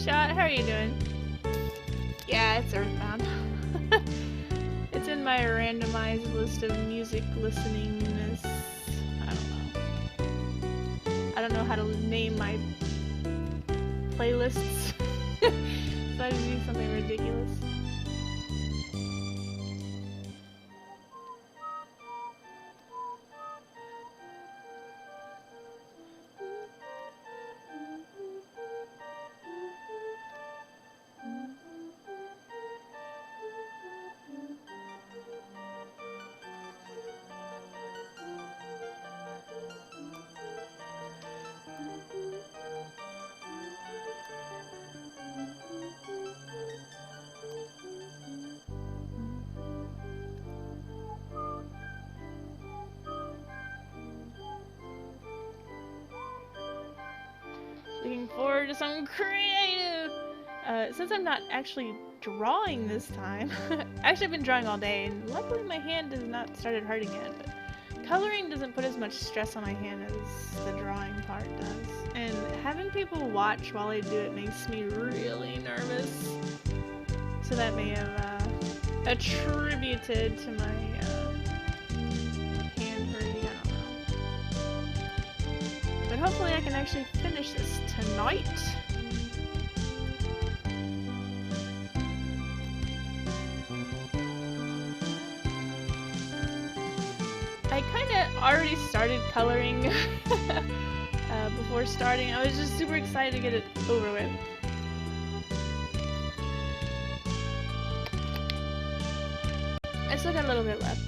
Shot, how are you doing? Yeah, it's Earthbound. It's in my randomized list of music listeningness. I don't know how to name my playlists. So I just use something ridiculous. Looking forward to something creative! Since I'm not actually drawing this time, actually I've been drawing all day, and luckily my hand has not started hurting yet, but coloring doesn't put as much stress on my hand as the drawing part does. And having people watch while I do it makes me really nervous. So that may have attributed to my hand hurting, I don't know. But hopefully I can actually finish this tonight. I kinda already started coloring before starting. I was just super excited to get it over with. I still got a little bit left.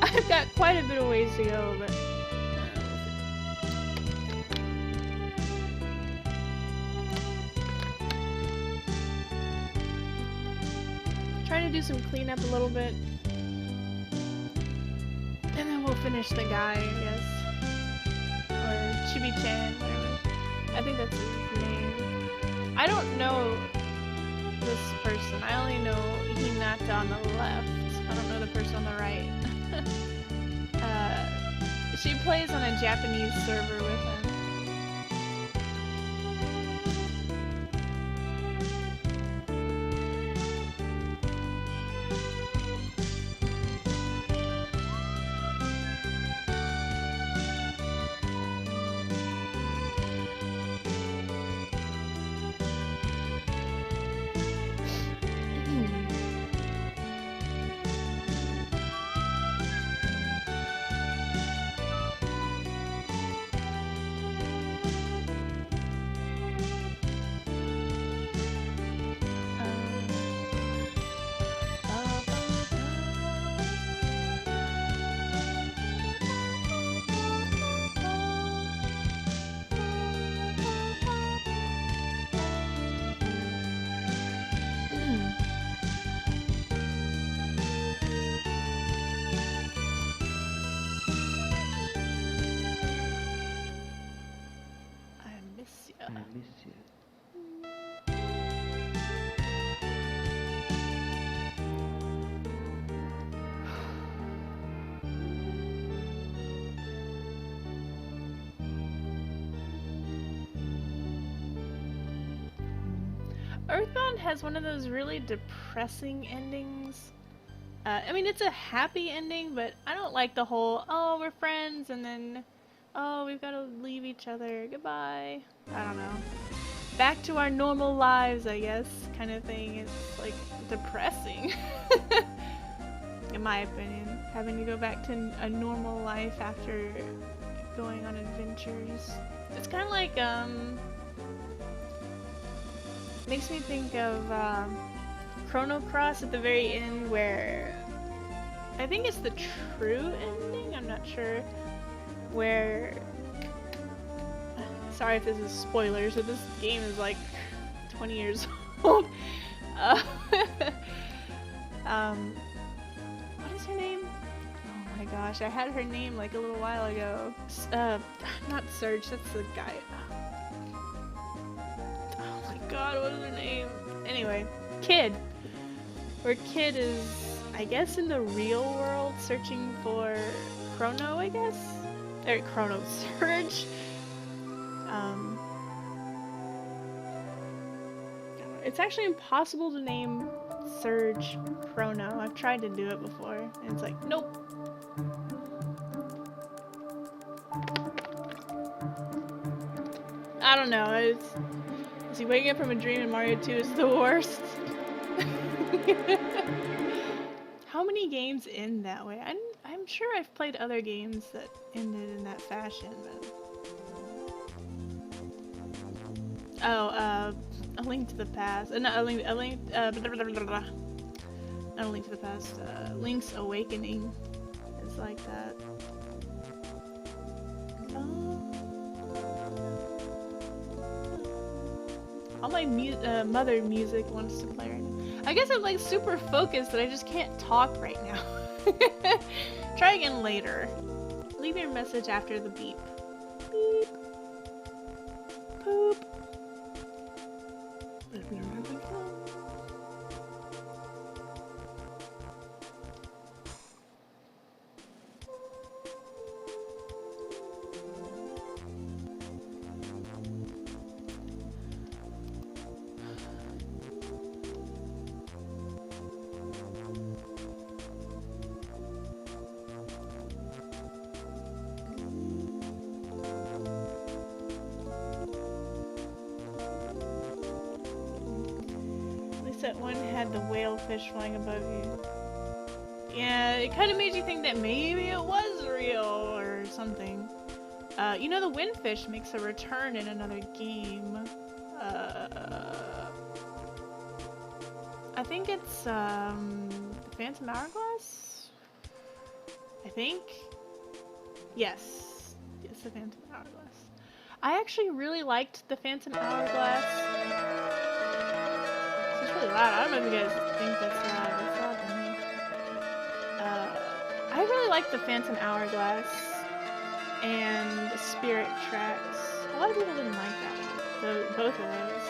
I've got quite a bit of ways to go, but trying to do some cleanup a little bit. And then we'll finish the guy, I guess. Or Chibi-chan, whatever. I think that's his name. I don't know this person. I only know Hinata on the left. I don't know the person on the right. She plays on a Japanese server with him. Earthbound has one of those really depressing endings. I mean, it's a happy ending, but I don't like the whole, oh, we're friends, and then, oh, we've got to leave each other, goodbye. I don't know. Back to our normal lives, I guess, kind of thing. It's, like, depressing. In my opinion. Having to go back to a normal life after going on adventures. It's kind of like, makes me think of Chrono Cross at the very end, where I think it's the true ending, I'm not sure, where, sorry if this is spoilers, but this game is like 20 years old. What is her name? Oh my gosh, I had her name like a little while ago. Not Surge, that's the guy. God, what is her name? Anyway, Kid. Where Kid is, I guess, in the real world searching for Chrono, I guess? Or Chrono Surge. It's actually impossible to name Surge Chrono. I've tried to do it before, and it's like, nope. I don't know. Is he waking up from a dream in Mario 2 is the worst? How many games end that way? I'm sure I've played other games that ended in that fashion, but... Oh, A Link to the Past. Not A Link to the Past. Link's Awakening is like that. All my mother music wants to play right now. I guess I'm like super focused that I just can't talk right now. Try again later. Leave your message after the beep. Beep. Poop. That one had the whale fish flying above you. Yeah, it kind of made you think that maybe it was real or something. You know, the windfish makes a return in another game. I think it's Phantom Hourglass? I think? Yes. It's the Phantom Hourglass. I actually really liked the Phantom Hourglass. Really loud. I don't know if you guys think that's loud. It's loud to me. I really like the Phantom Hourglass and Spirit Tracks. A lot of people didn't like that one. Both of those.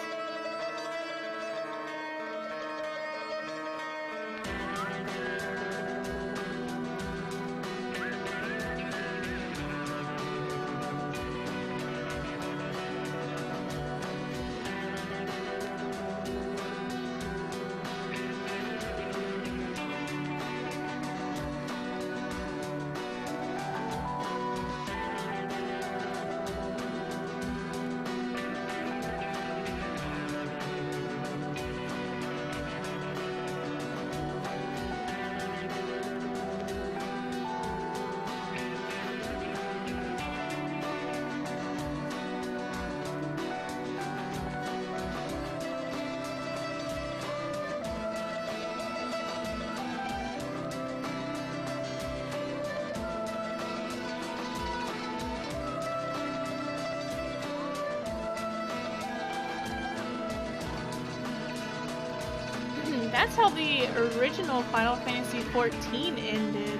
That's how the original Final Fantasy XIV ended.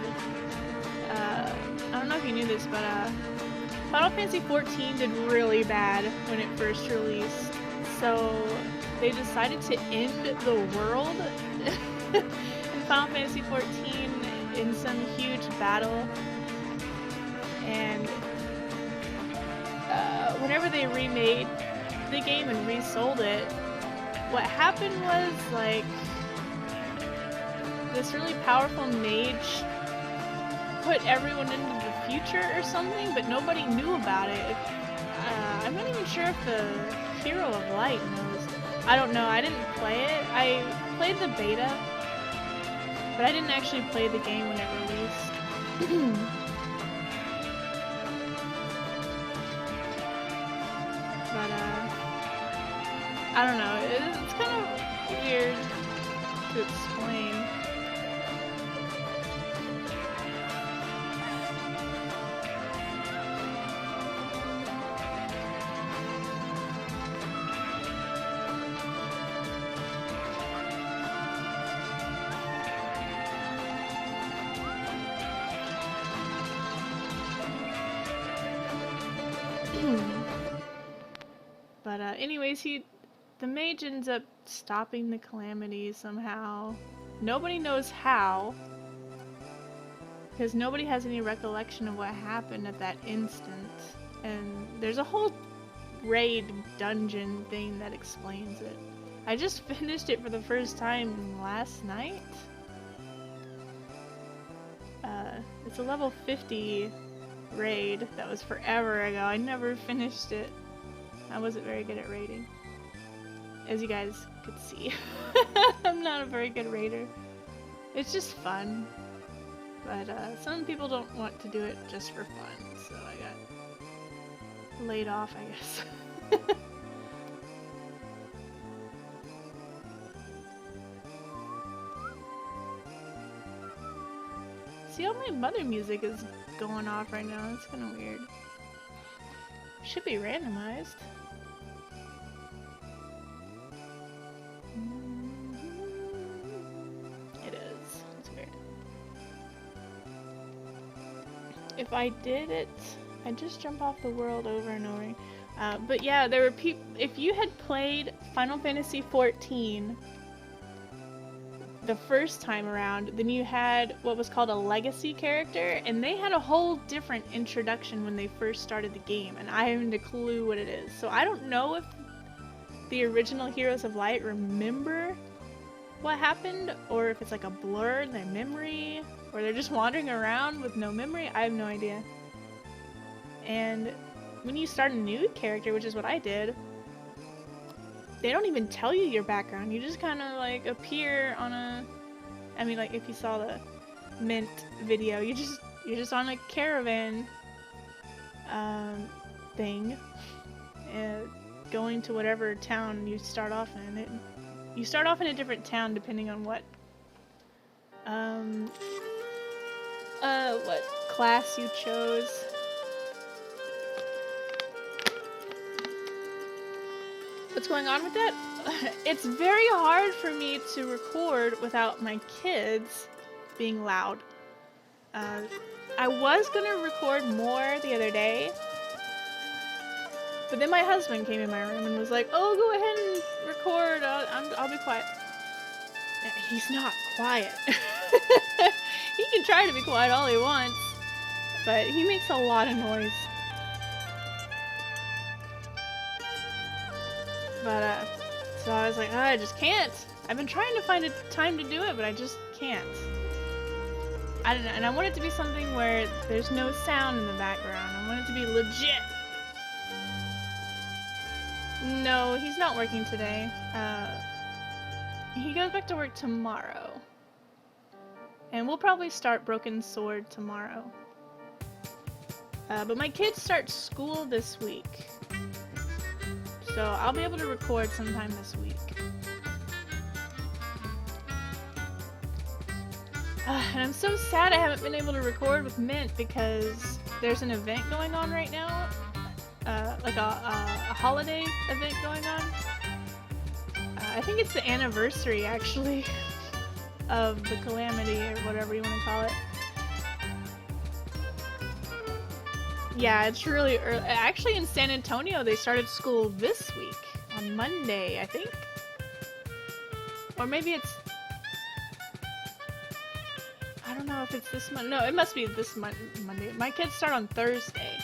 I don't know if you knew this, but Final Fantasy XIV did really bad when it first released. So they decided to end the world in Final Fantasy XIV in some huge battle. And whenever they remade the game and resold it, what happened was, like, this really powerful mage put everyone into the future or something, but nobody knew about it. I'm not even sure if the Hero of Light knows. I don't know, I didn't play it. I played the beta, but I didn't actually play the game when it released. But, I don't know, it's kind of weird to explain. But anyways, the mage ends up stopping the calamity somehow. Nobody knows how, because nobody has any recollection of what happened at that instant. And there's a whole raid dungeon thing that explains it. I just finished it for the first time last night. It's a level 50 raid that was forever ago. I never finished it. I wasn't very good at raiding. As you guys could see. I'm not a very good raider. It's just fun. But some people don't want to do it just for fun, so I got laid off, I guess. See, all my mother music is going off right now. That's kind of weird. Should be randomized. It is. It's weird. If I did it, I'd just jump off the world over and over. But yeah, there were people. If you had played Final Fantasy XIV the first time around, then you had what was called a legacy character, and they had a whole different introduction when they first started the game, and I haven't a clue what it is. So I don't know if the original Heroes of Light remember what happened, or if it's like a blur in their memory, or they're just wandering around with no memory. I have no idea. And when you start a new character, which is what I did, they don't even tell you your background. You just kind of like appear on a, I mean, like if you saw the Mint video, you're just on a caravan thing, going to whatever town you start off in. You start off in a different town depending on what class you chose. What's going on with that? It's very hard for me to record without my kids being loud. I was gonna record more the other day, but then my husband came in my room and was like, "Oh, go ahead and record. I'll be quiet." He's not quiet. He can try to be quiet all he wants, but he makes a lot of noise. But, so I was like, oh, I just can't. I've been trying to find a time to do it, but I just can't. I don't know, and I want it to be something where there's no sound in the background. I want it to be legit. No, he's not working today. He goes back to work tomorrow. And we'll probably start Broken Sword tomorrow. But my kids start school this week. So I'll be able to record sometime this week. And I'm so sad I haven't been able to record with Mint because there's an event going on right now. Like a holiday event going on. I think it's the anniversary, actually, of the calamity, or whatever you want to call it. Yeah, it's really early. Actually, in San Antonio, they started school this week, on Monday, I think. Or maybe it's... I don't know if it's this Monday. No, it must be this Monday. My kids start on Thursday.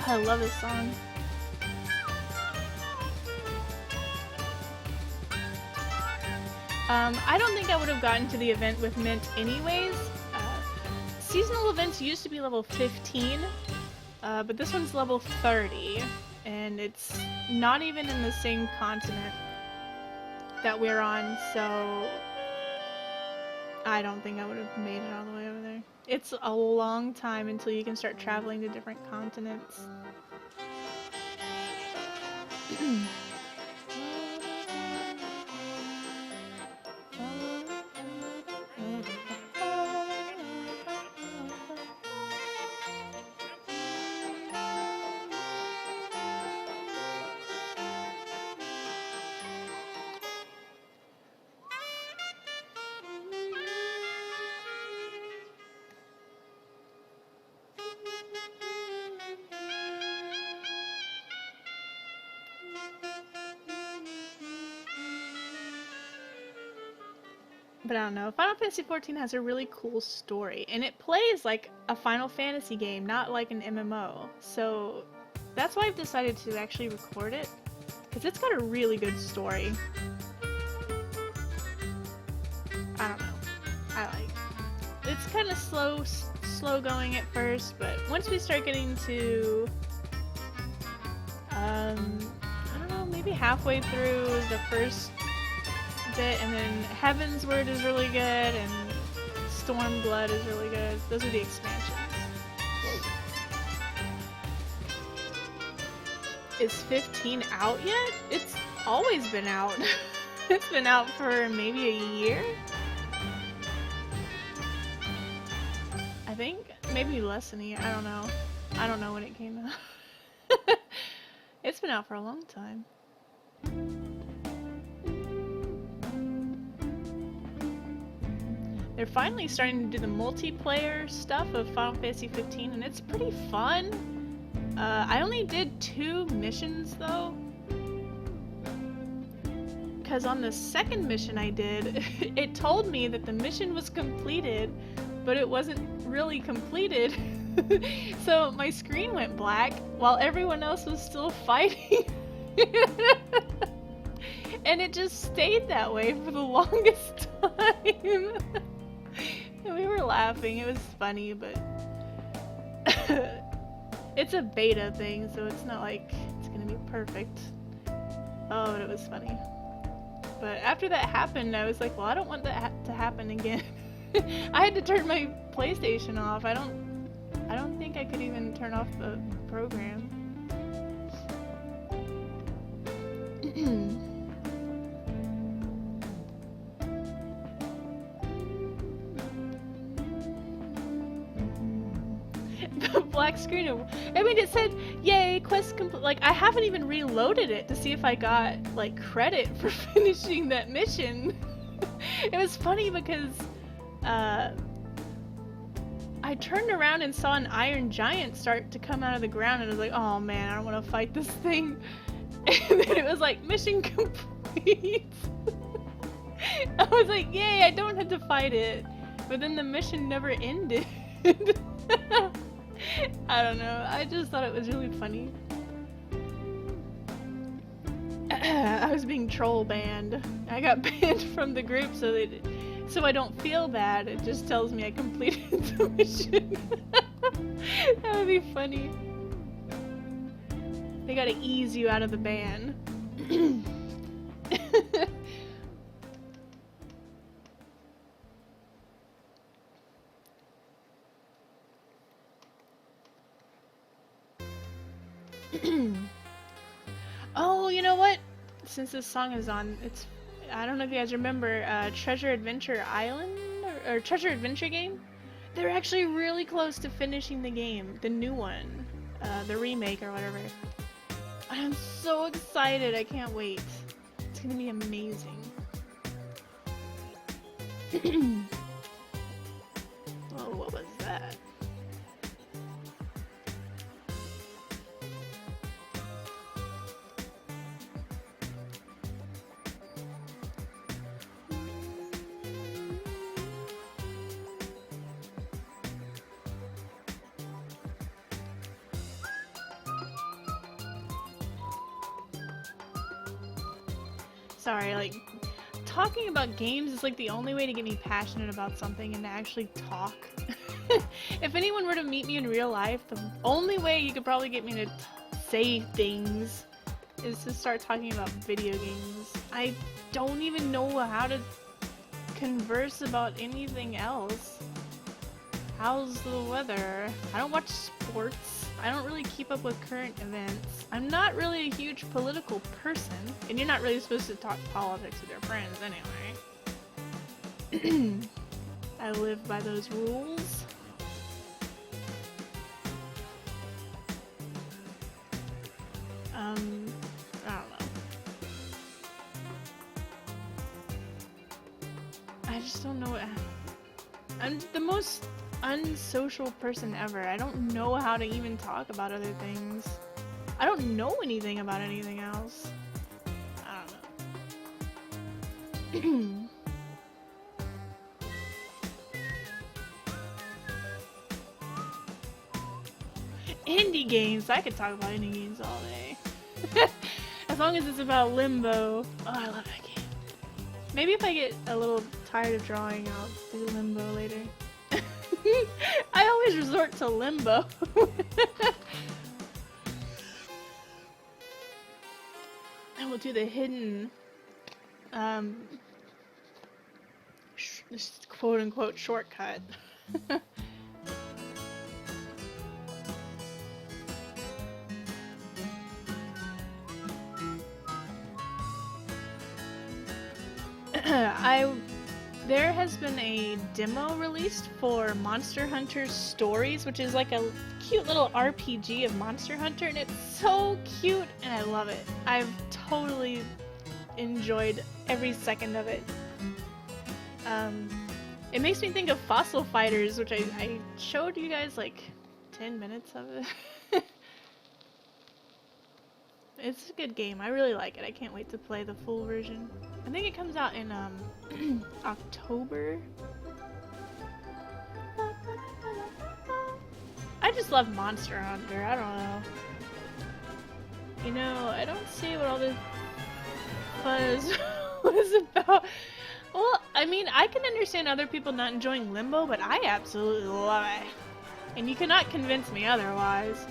I love this song. I don't think I would have gotten to the event with Mint anyways. Seasonal events used to be level 15, but this one's level 30, and it's not even in the same continent that we're on, so I don't think I would have made it all the way over there. It's a long time until you can start traveling to different continents. But I don't know. Final Fantasy XIV has a really cool story, and it plays like a Final Fantasy game, not like an MMO. So that's why I've decided to actually record it, because it's got a really good story. I don't know. I like. It's kind of slow going at first, but once we start getting to, I don't know, maybe halfway through the first bit, and then Heaven's Word is really good, and Stormblood is really good. Those are the expansions. Is 15 out yet? It's always been out. It's been out for maybe a year? I think maybe less than a year. I don't know. I don't know when it came out. It's been out for a long time. They're finally starting to do the multiplayer stuff of Final Fantasy 15, and it's pretty fun. I only did 2 missions though, because on the second mission I did, it told me that the mission was completed, but it wasn't really completed. So my screen went black while everyone else was still fighting. And it just stayed that way for the longest time. And we were laughing, it was funny, but it's a beta thing, so it's not like it's gonna be perfect. Oh, but it was funny. But after that happened, I was like, well, I don't want that to happen again. I had to turn my PlayStation off. I don't think I could even turn off the program. The black screen. I mean, it said, "Yay, quest complete." Like, I haven't even reloaded it to see if I got like credit for finishing that mission. It was funny because I turned around and saw an iron giant start to come out of the ground, and I was like, "Oh man, I don't want to fight this thing." And then it was like, "Mission complete." I was like, "Yay, I don't have to fight it." But then the mission never ended. I don't know. I just thought it was really funny. I was being troll banned. I got banned from the group so I don't feel bad. It just tells me I completed the mission. That would be funny. They gotta ease you out of the ban. Oh, you know what? Since this song is on, I don't know if you guys remember Treasure Adventure Island or Treasure Adventure game? They're actually really close to finishing the game, the new one, the remake or whatever. I'm so excited, I can't wait. It's gonna be amazing. Oh, what was that? Sorry, like, talking about games is like the only way to get me passionate about something and to actually talk. If anyone were to meet me in real life, the only way you could probably get me to say things is to start talking about video games. I don't even know how to converse about anything else. How's the weather? I don't watch sports. I don't really keep up with current events. I'm not really a huge political person, and you're not really supposed to talk politics with your friends anyway. I live by those rules. I don't know. I just don't know what... I'm the most unsocial person ever. I don't know how to even talk about other things. I don't know anything about anything else. I don't know. Indie games. I could talk about indie games all day. As long as it's about Limbo. Oh, I love that game. Maybe if I get a little tired of drawing, I'll do Limbo later. I always resort to Limbo. And we'll do the hidden, this quote-unquote shortcut. There has been a demo released for Monster Hunter Stories, which is like a cute little RPG of Monster Hunter, and it's so cute, and I love it. I've totally enjoyed every second of it. It makes me think of Fossil Fighters, which I showed you guys like 10 minutes of it. It's a good game. I really like it. I can't wait to play the full version. I think it comes out in October. I just love Monster Hunter. I don't know. You know, I don't see what all this fuzz was about. Well, I mean, I can understand other people not enjoying Limbo, but I absolutely love it. And you cannot convince me otherwise.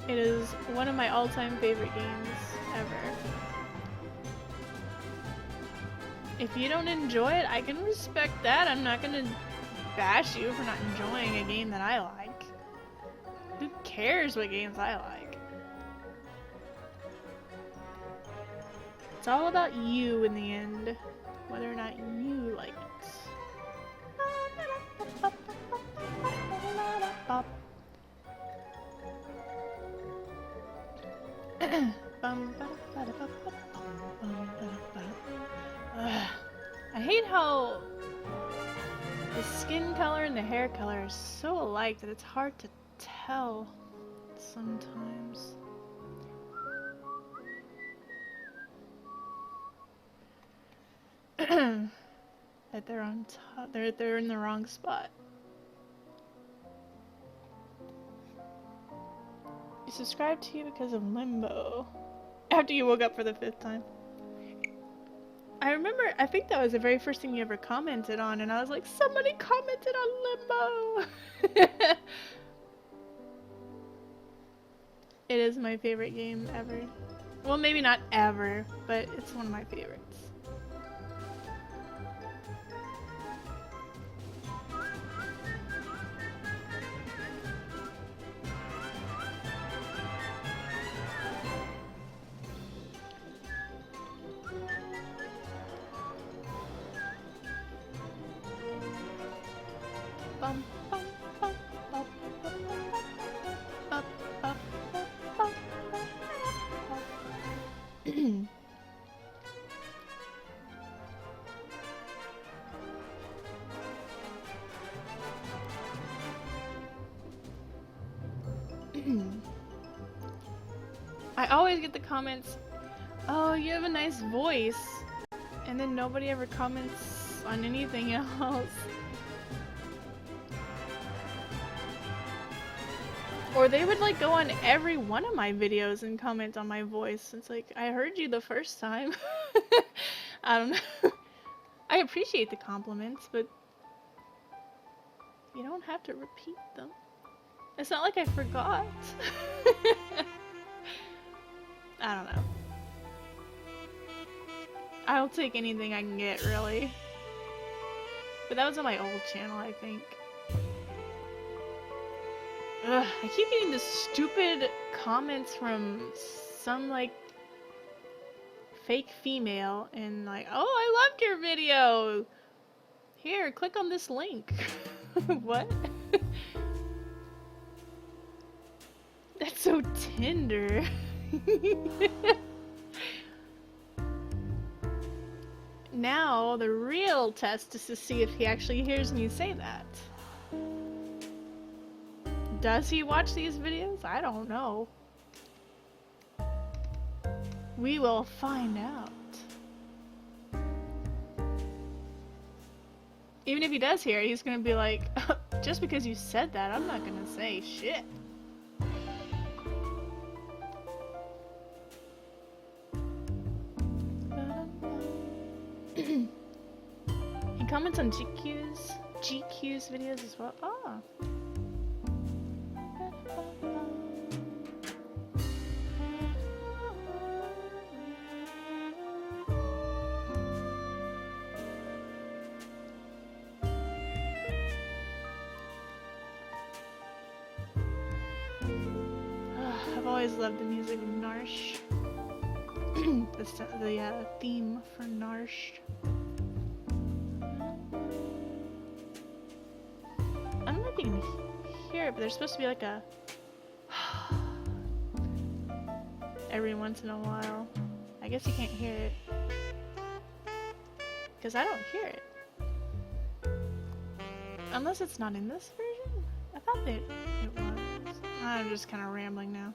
It is one of my all-time favorite games ever. If you don't enjoy it, I can respect that. I'm not gonna bash you for not enjoying a game that I like. Who cares what games I like? It's all about you in the end, whether or not you like it. I hate how the skin color and the hair color are so alike that it's hard to tell sometimes. That they're on top, they're in the wrong spot. You subscribed to you because of Limbo. After you woke up for the 5th time. I remember, I think that was the very first thing you ever commented on, and I was like, somebody commented on Limbo! It is my favorite game ever. Well, maybe not ever, but it's one of my favorites. I always get the comments, oh, you have a nice voice, and then nobody ever comments on anything else. Or they would like go on every one of my videos and comment on my voice. It's like, I heard you the first time. I don't know. I appreciate the compliments, but you don't have to repeat them. It's not like I forgot. I don't know. I'll take anything I can get, really. But that was on my old channel, I think. Ugh, I keep getting this stupid comments from some, like, fake female, and like, oh, I loved your video! Here, click on this link. What? That's so tender. Now, the real test is to see if he actually hears me say that. Does he watch these videos? I don't know. We will find out. Even if he does hear it, he's gonna be like, just because you said that, I'm not gonna say shit. He comments on GQ's videos as well. Oh. I've always loved the music of Narsh. the theme for Narsh. I don't know if you can hear it, but there's supposed to be like a every once in a while. I guess you can't hear it because I don't hear it. Unless it's not in this version? I thought that it was. I'm just kind of rambling now.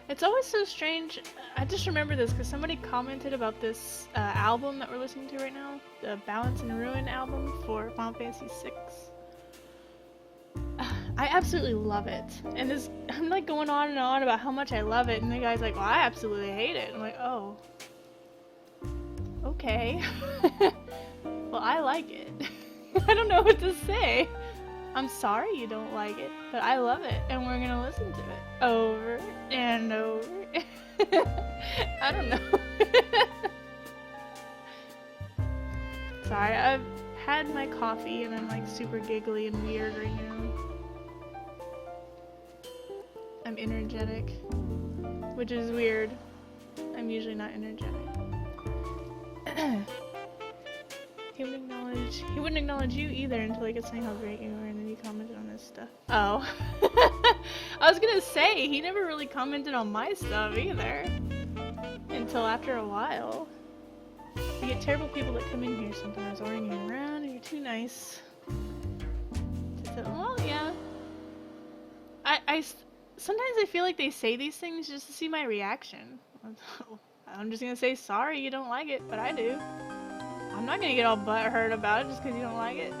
It's always so strange. I just remember this because somebody commented about this album that we're listening to right now, the Balance and Ruin album for Final Fantasy VI. I absolutely love it, and I'm like going on and on about how much I love it, and the guy's like, "Well, I absolutely hate it." I'm like, "Oh, okay." Well, I like it. I don't know what to say. I'm sorry you don't like it, but I love it, and we're gonna listen to it over and over. I don't know. Sorry, I've had my coffee and I'm like super giggly and weird right now. I'm energetic, which is weird. I'm usually not energetic. He wouldn't acknowledge you either until he could say how great you were, and then he commented on his stuff. Oh. I was gonna say, he never really commented on my stuff either. Until after a while. You get terrible people that come in here sometimes ordering you around, and you're too nice. Well, yeah. Sometimes I feel like they say these things just to see my reaction. I'm just gonna say, sorry you don't like it, but I do. I'm not gonna get all butthurt about it just because you don't like it.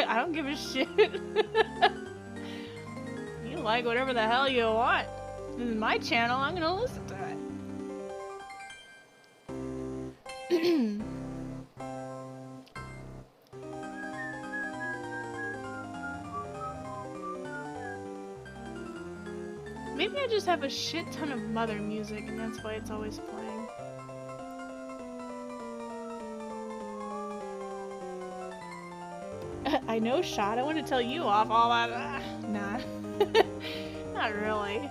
I don't give a shit. You like whatever the hell you want. This is my channel, I'm gonna listen to it. Maybe I just have a shit ton of mother music and that's why it's always playing. I know, Shot. I want to tell you off all that. Nah. Not really.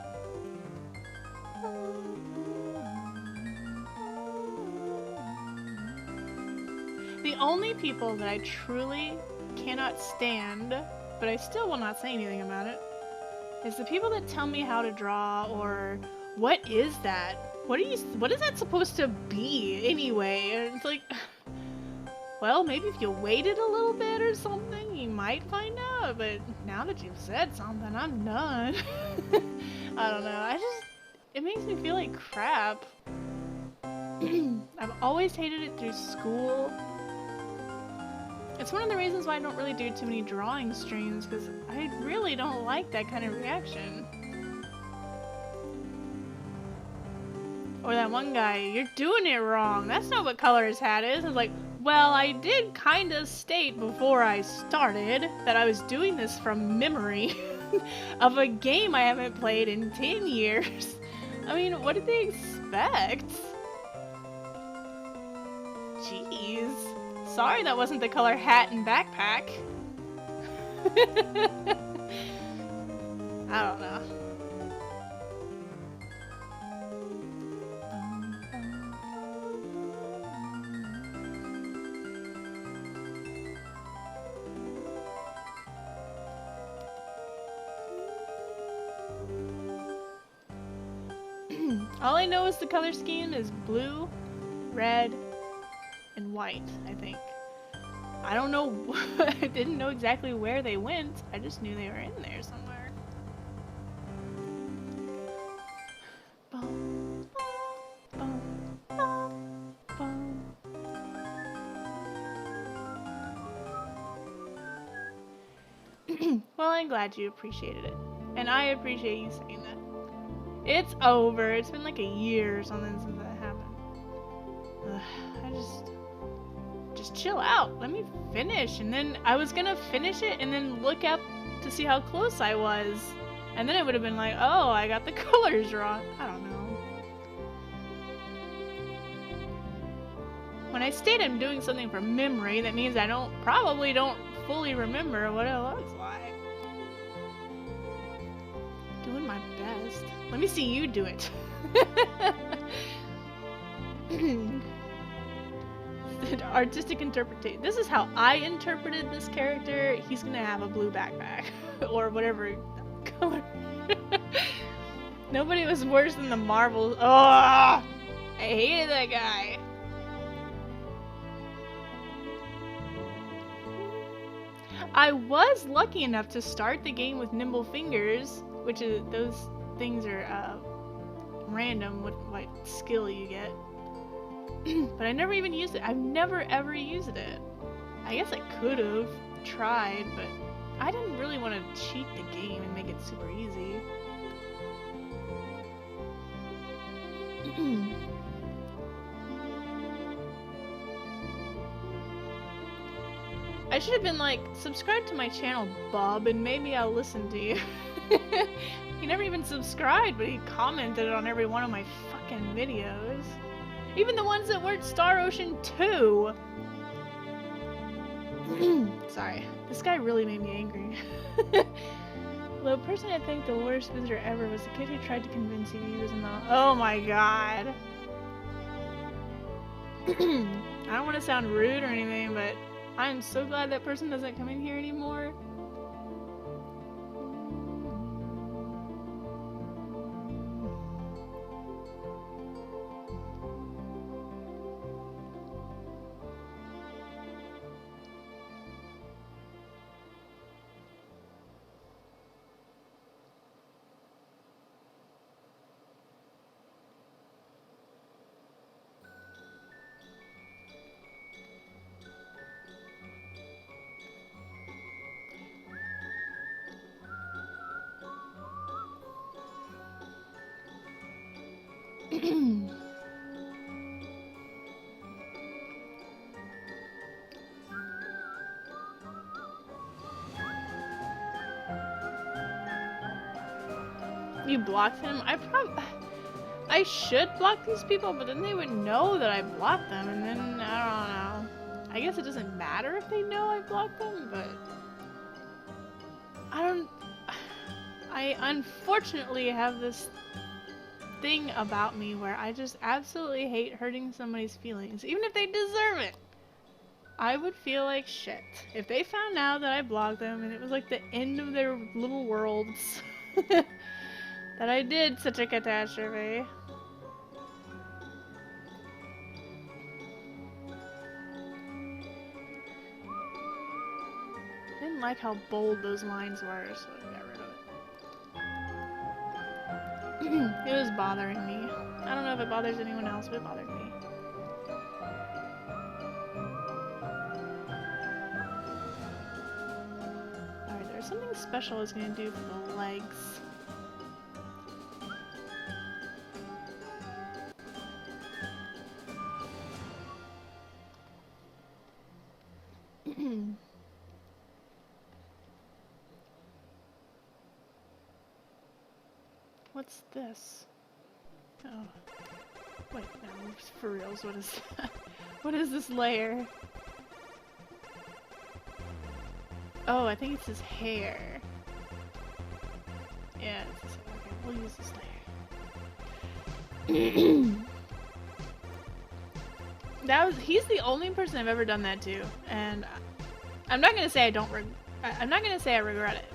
The only people that I truly cannot stand, but I still will not say anything about it, is the people that tell me how to draw or what is that? What is that supposed to be anyway? And it's like, well, maybe if you waited a little bit or something, you might find out, but now that you've said something, I'm done. I don't know, it makes me feel like crap. I've always hated it through school. It's one of the reasons why I don't really do too many drawing streams, because I really don't like that kind of reaction. Or that one guy, you're doing it wrong, that's not what color his hat is. I was like, well, I did kinda state before I started that I was doing this from memory of a game I haven't played in 10 years. I mean, what did they expect? Jeez. Sorry that wasn't the color hat and backpack. I don't know. All I know is the color scheme is blue, red, and white, I think. I don't know, I didn't know exactly where they went, I just knew they were in there somewhere. Well, I'm glad you appreciated it. And I appreciate you saying that. It's over. It's been like a year or something since that happened. Ugh, I just chill out. Let me finish. And then I was gonna finish it and then look up to see how close I was. And then it would have been like, oh, I got the colors wrong. I don't know. When I state I'm doing something from memory, that means I probably don't fully remember what it looks like. Doing my best. Let me see you do it. Artistic interpretation. This is how I interpreted this character. He's gonna have a blue backpack. Or whatever color. Nobody was worse than the Marvels. Oh! I hated that guy. I was lucky enough to start the game with nimble fingers, which is, those things are random what skill you get. But I never even used it. I've never ever used it. I guess I could have tried, but I didn't really want to cheat the game and make it super easy. I should have been like, subscribe to my channel, Bob, and maybe I'll listen to you. He never even subscribed, but he commented on every one of my fucking videos. Even the ones that weren't Star Ocean 2! Sorry, this guy really made me angry. The person I think the worst visitor ever was the kid who tried to convince you he was not. Oh my god. I don't want to sound rude or anything, but I'm so glad that person doesn't come in here anymore. You blocked him? I should block these people, but then they would know that I blocked them, and then, I don't know. I guess it doesn't matter if they know I blocked them, but I unfortunately have this thing about me where I just absolutely hate hurting somebody's feelings, even if they deserve it. I would feel like shit if they found out that I blocked them and it was like the end of their little worlds. That I did such a catastrophe. I didn't like how bold those lines were, so I got rid of it. It was bothering me. I don't know if it bothers anyone else, but it bothered me. Alright, there's something special I was gonna do for the legs. What's this? Oh. Wait, no, for reals, what is that? What is this layer? Oh, I think it's his hair. Yeah, it's his hair. Okay, we'll use this layer. He's the only person I've ever done that to, and I'm not gonna say I don't I'm not gonna say I regret it,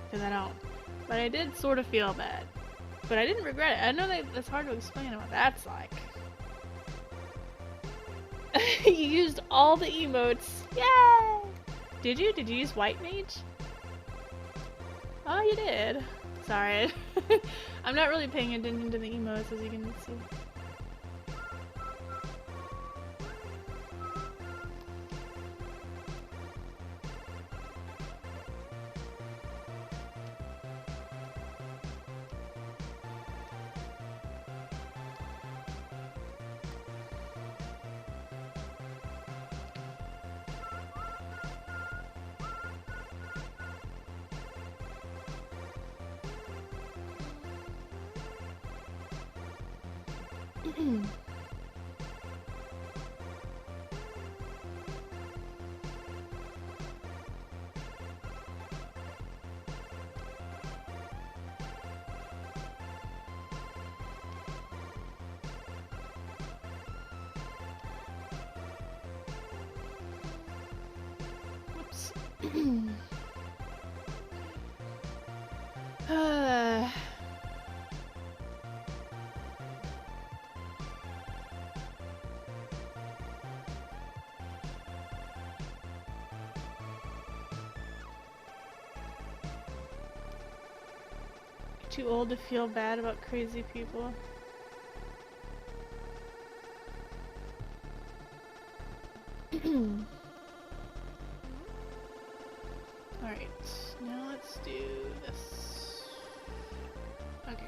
because I don't. But I did sort of feel bad. But I didn't regret it. I know that's hard to explain what that's like. You used all the emotes. Yay! Did you? Did you use White Mage? Oh, you did. Sorry. I'm not really paying attention to the emotes, as you can see. Too old to feel bad about crazy people. Alright, now let's do this. Okay.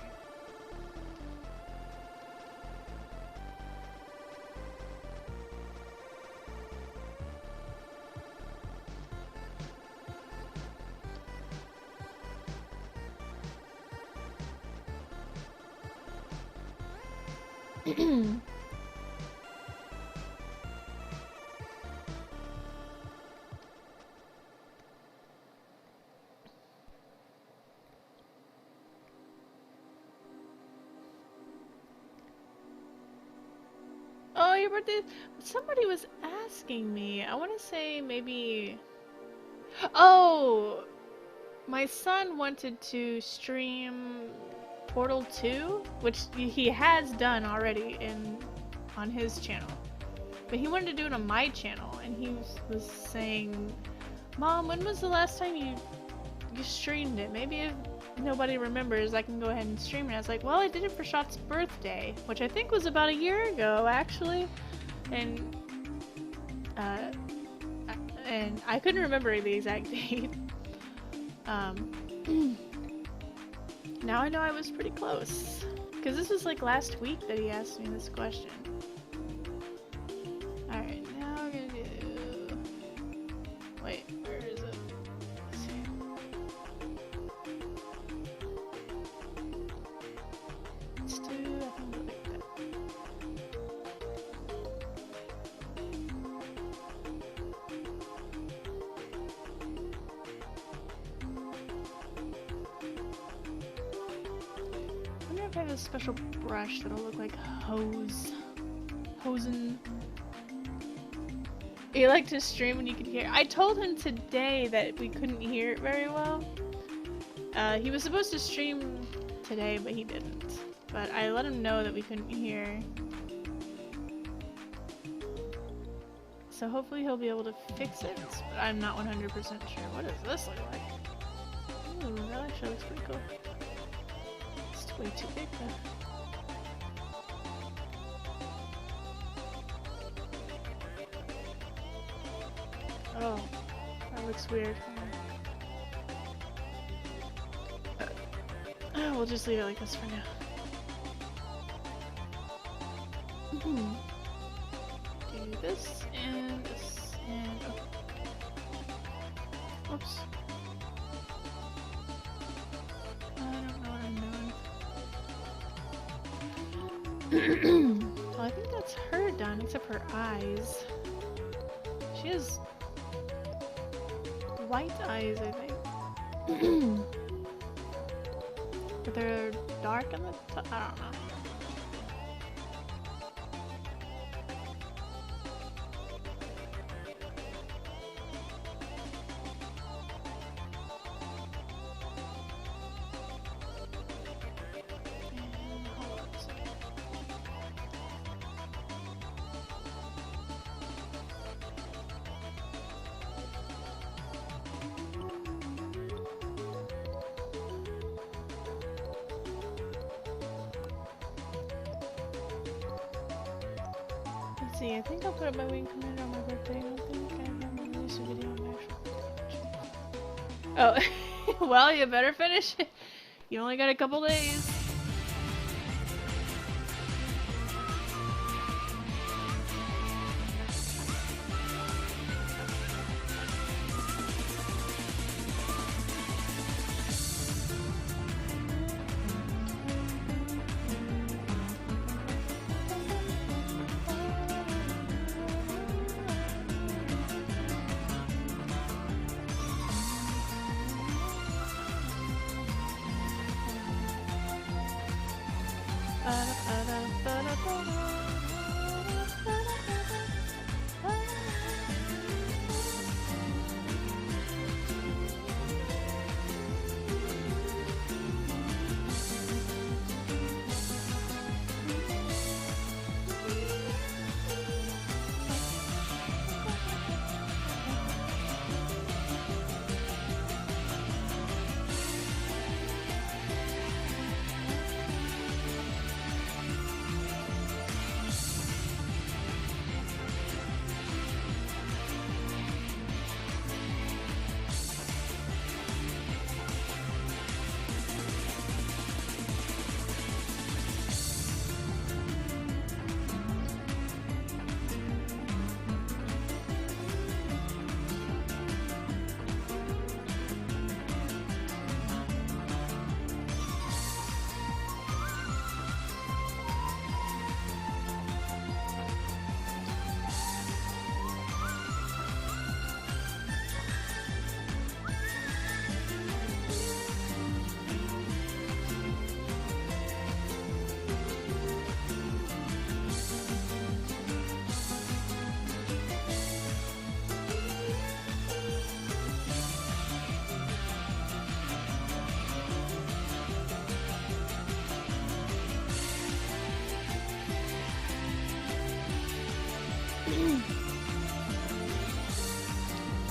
Oh, your birthday? Somebody was asking me. I want to say maybe... Oh! My son wanted to stream Portal 2, which he has done already on his channel. But he wanted to do it on my channel, and he was saying, Mom, when was the last time you streamed it? Maybe if nobody remembers, I can go ahead and stream it. I was like, well, I did it for Shot's birthday, which I think was about a year ago, actually. And I couldn't remember the exact date. Now I know I was pretty close. Because this was like last week that he asked me this question. Alright, now we're gonna do... Wait, where is it? Let's see. Let's do... I think like that. I wonder if I have a special brush that'll look like hosen. You like to stream when you can hear. I told him today that we couldn't hear it very well. He was supposed to stream today, but he didn't. But I let him know that we couldn't hear. So hopefully he'll be able to fix it, but I'm not 100% sure. What does this look like? Ooh, that actually looks pretty cool. It's way too big though. Oh, that looks weird. We'll just leave it like this for now. Do this and this and oh. Oops. I don't know what I'm doing. except her eyes. She has white eyes, I think. But they're dark on the top. I don't know. Let's see, I think I'll put up my wing commander on my birthday. I don't think I have to release a video on my actual. Oh, well, you better finish it. You only got a couple days.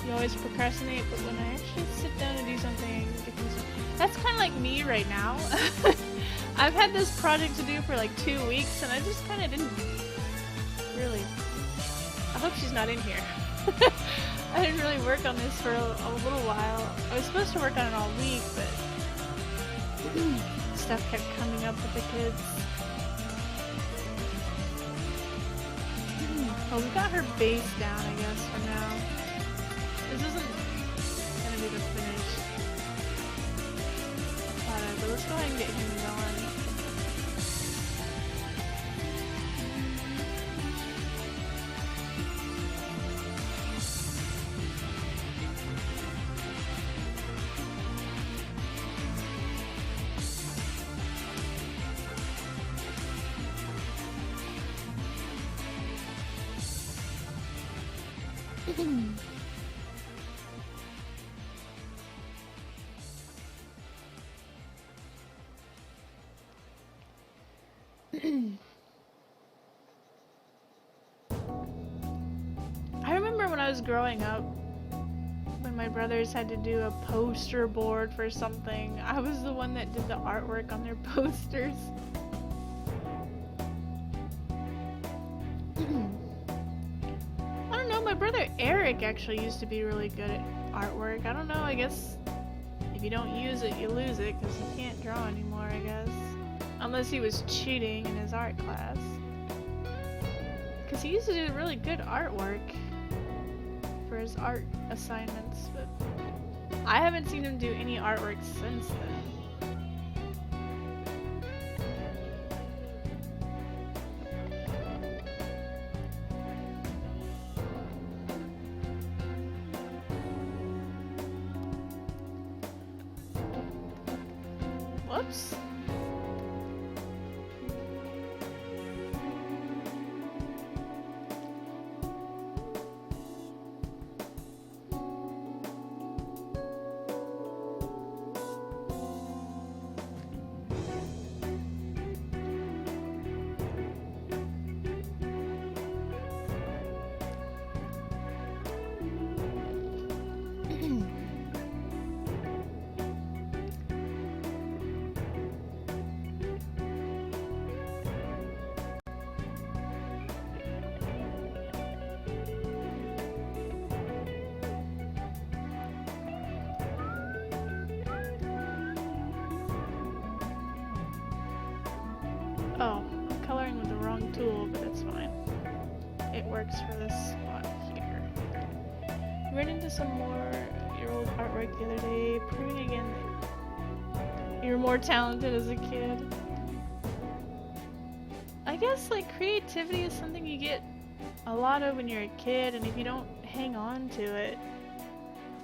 You always procrastinate, but when I actually sit down to do something, I get things done. That's kind of like me right now. I've had this project to do for like 2 weeks, and I just kind of didn't really. I hope she's not in here. I didn't really work on this for a little while. I was supposed to work on it all week, but stuff kept coming up with the kids. Oh, we got her base down, I guess, for now. This isn't gonna be the finish product, but let's go ahead and get him going. I remember when I was growing up, when my brothers had to do a poster board for something, I was the one that did the artwork on their posters. I don't know, my brother Eric actually used to be really good at artwork. I don't know, I guess if you don't use it, you lose it, because he can't draw anymore, I guess. Unless he was cheating in his art class. Because he used to do really good artwork for his art assignments, but I haven't seen him do any artwork since then. Whoops. Oh, I'm coloring with the wrong tool, but it's fine. It works for this spot here. I ran into some more your old artwork the other day, proving again that you're more talented as a kid. I guess like creativity is something you get a lot of when you're a kid, and if you don't hang on to it,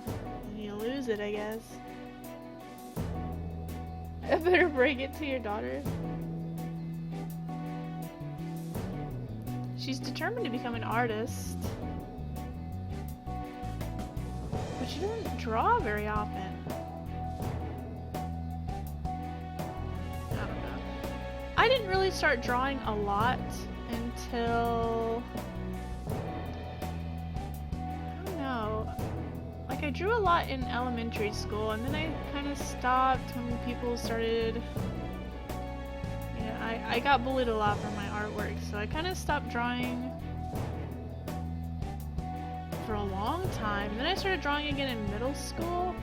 then you lose it, I guess. I better break it to your daughter. She's determined to become an artist, but she doesn't draw very often. I don't know. I didn't really start drawing a lot until... I don't know. Like, I drew a lot in elementary school, and then I kind of stopped when people started... I got bullied a lot for my artwork, so I kind of stopped drawing for a long time. And then I started drawing again in middle school,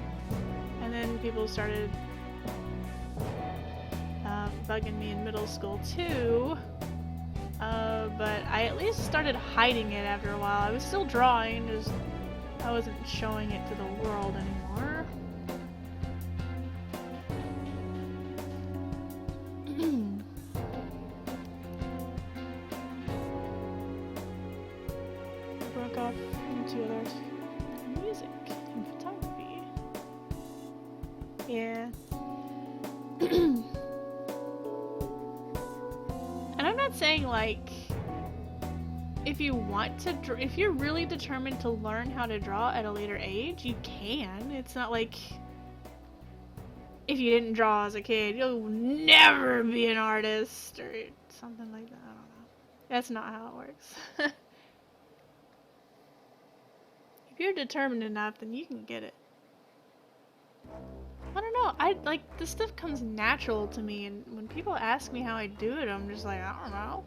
and then people started bugging me in middle school too. But I at least started hiding it after a while. I was still drawing, just I wasn't showing it to the world anymore. Broke off into others. Music and photography. Yeah. And I'm not saying like if you want to if you're really determined to learn how to draw at a later age, you can. It's not like if you didn't draw as a kid, you'll never be an artist or something like that. I don't know. That's not how it works. If you're determined enough, then you can get it. I don't know. I like this stuff comes natural to me, and when people ask me how I do it, I'm just like, I don't know.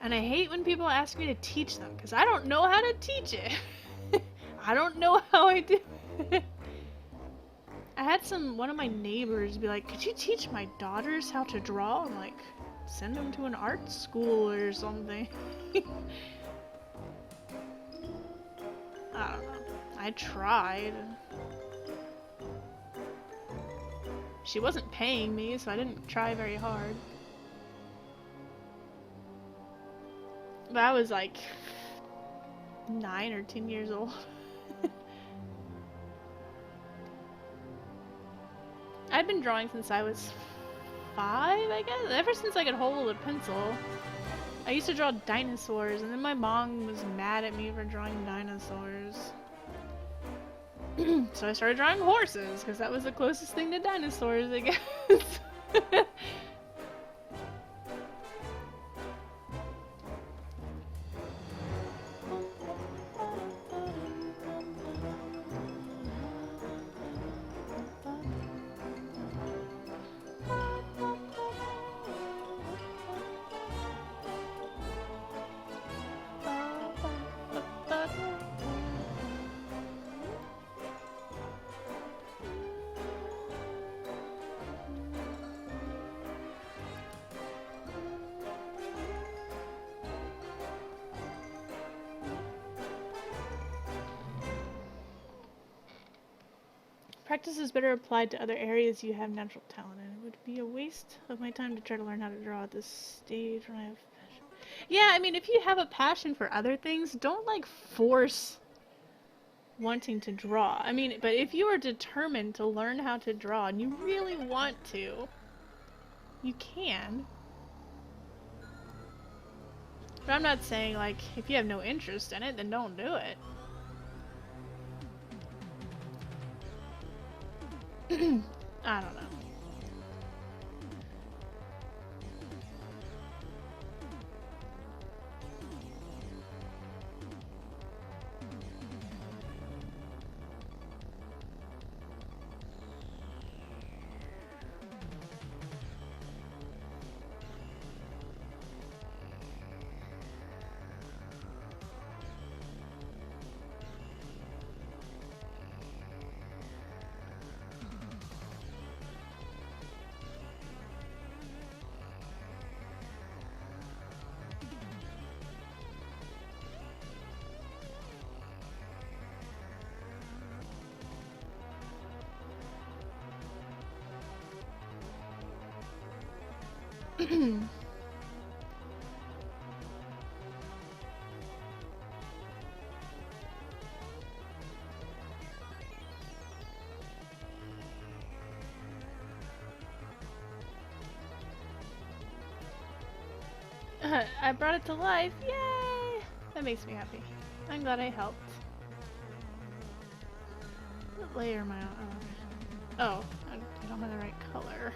And I hate when people ask me to teach them, because I don't know how to teach it. I don't know how I do it. I had one of my neighbors be like, could you teach my daughters how to draw? I'm like, send them to an art school or something. I don't know. I tried. She wasn't paying me, so I didn't try very hard. But I was like 9 or 10 years old. I've been drawing since I was 5, I guess. Ever since I could hold a pencil. I used to draw dinosaurs, and then my mom was mad at me for drawing dinosaurs. So I started drawing horses, because that was the closest thing to dinosaurs, I guess. Practice is better applied to other areas you have natural talent in. It would be a waste of my time to try to learn how to draw at this stage when I have passion. Yeah, I mean, if you have a passion for other things, don't like force wanting to draw. I mean, but if you are determined to learn how to draw and you really want to, you can. But I'm not saying, like, if you have no interest in it, then don't do it. I don't know. I brought it to life. Yay! That makes me happy. I'm glad I helped. What layer am I on? Oh, I don't have the right color.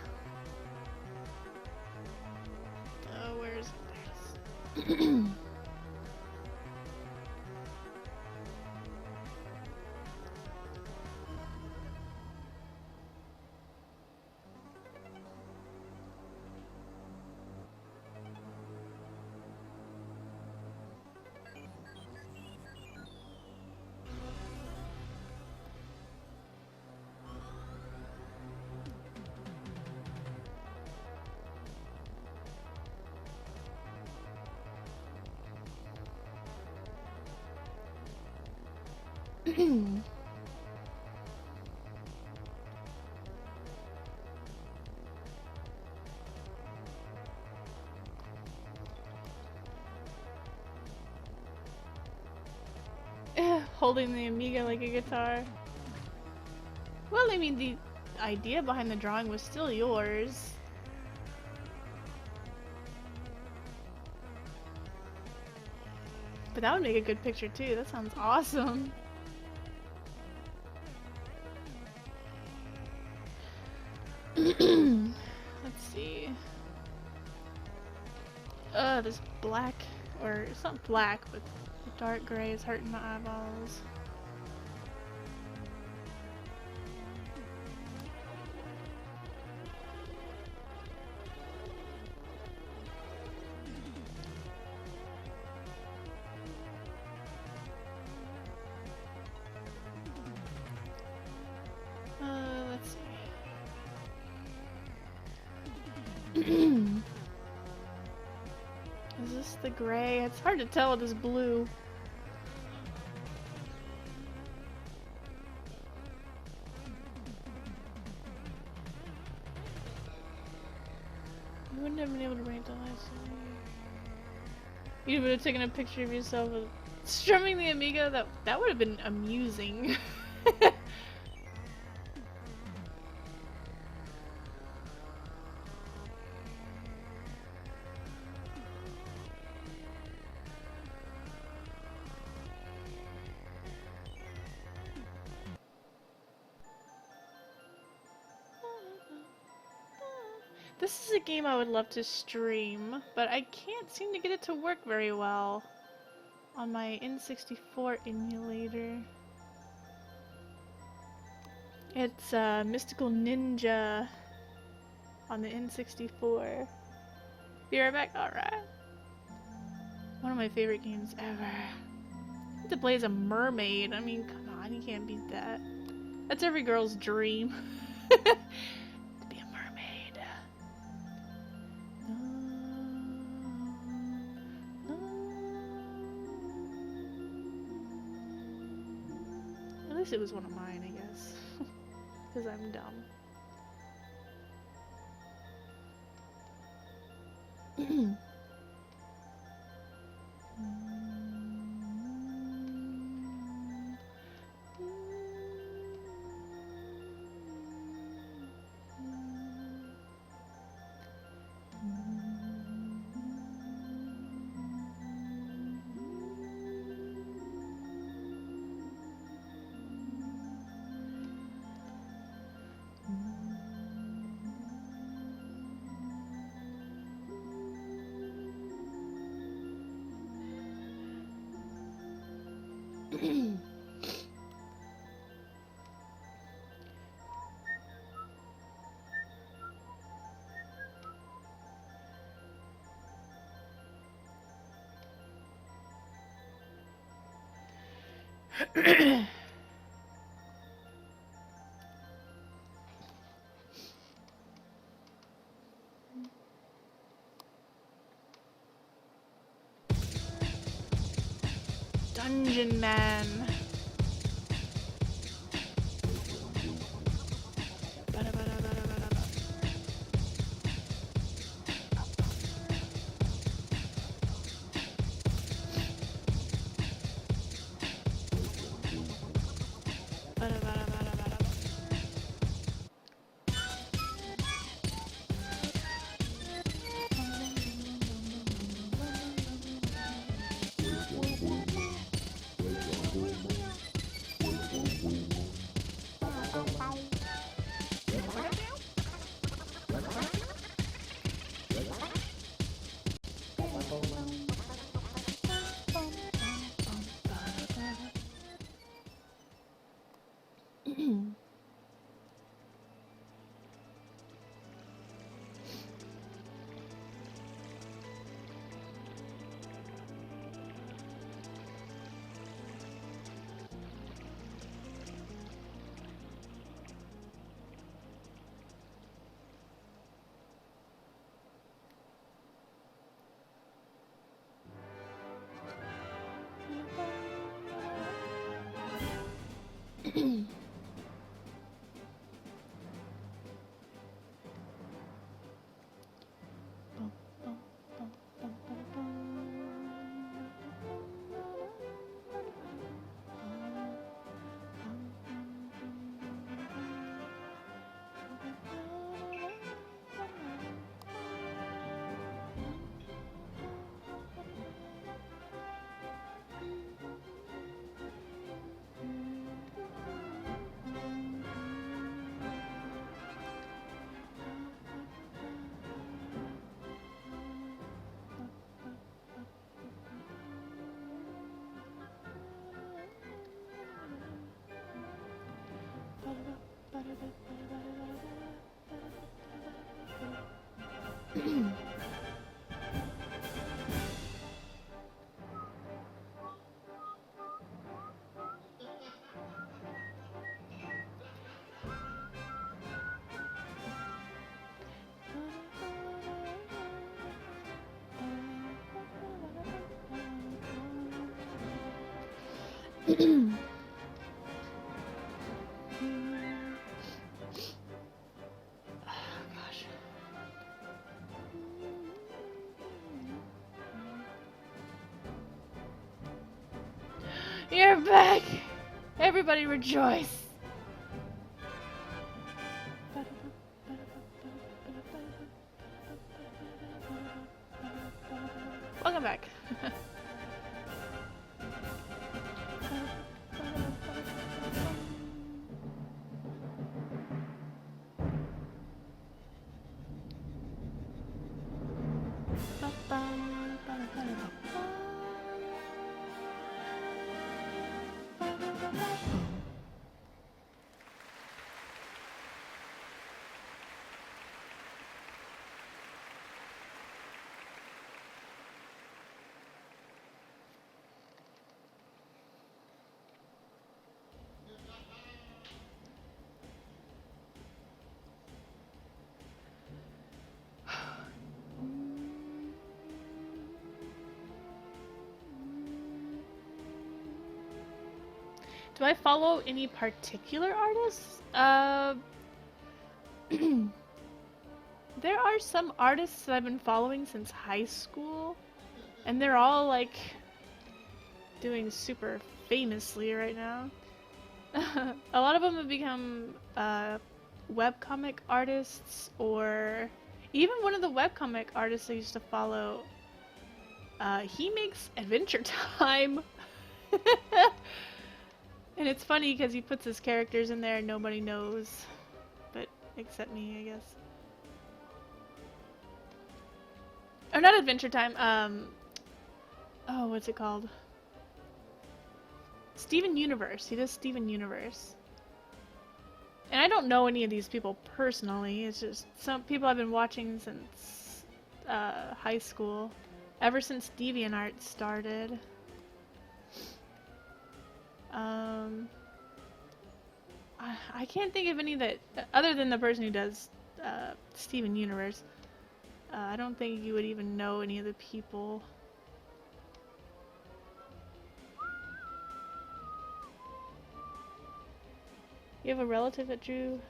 Oh, where's this? Holding the Amiga like a guitar. Well, I mean, the idea behind the drawing was still yours. But that would make a good picture too. That sounds awesome. Let's see. This black, or it's not black, but the dark gray is hurting my eyeballs. Let's see. Is this the gray? It's hard to tell with this blue. You wouldn't have been able to bring it to life. You would have taken a picture of yourself with strumming the Amiga. That would have been amusing. This is a game I would love to stream, but I can't seem to get it to work very well on my N64 emulator. It's Mystical Ninja on the N64. Be right back? Alright. One of my favorite games ever. To play as a mermaid. I mean, come on, you can't beat that. That's every girl's dream. To be a mermaid. At least it was one of mine, I guess. Because I'm dumb. Dungeon Man. You're back! Everybody rejoice! Welcome back. Do I follow any particular artists? There are some artists that I've been following since high school, and they're all like doing super famously right now. A lot of them have become webcomic artists, or even one of the webcomic artists I used to follow. He makes Adventure Time. And it's funny because he puts his characters in there and nobody knows, but except me, I guess. Or not Adventure Time, oh, what's it called? Steven Universe. He does Steven Universe. And I don't know any of these people personally. It's just some people I've been watching since high school. Ever since DeviantArt started. I can't think of any that, other than the person who does Steven Universe, I don't think you would even know any of the people. You have a relative that drew...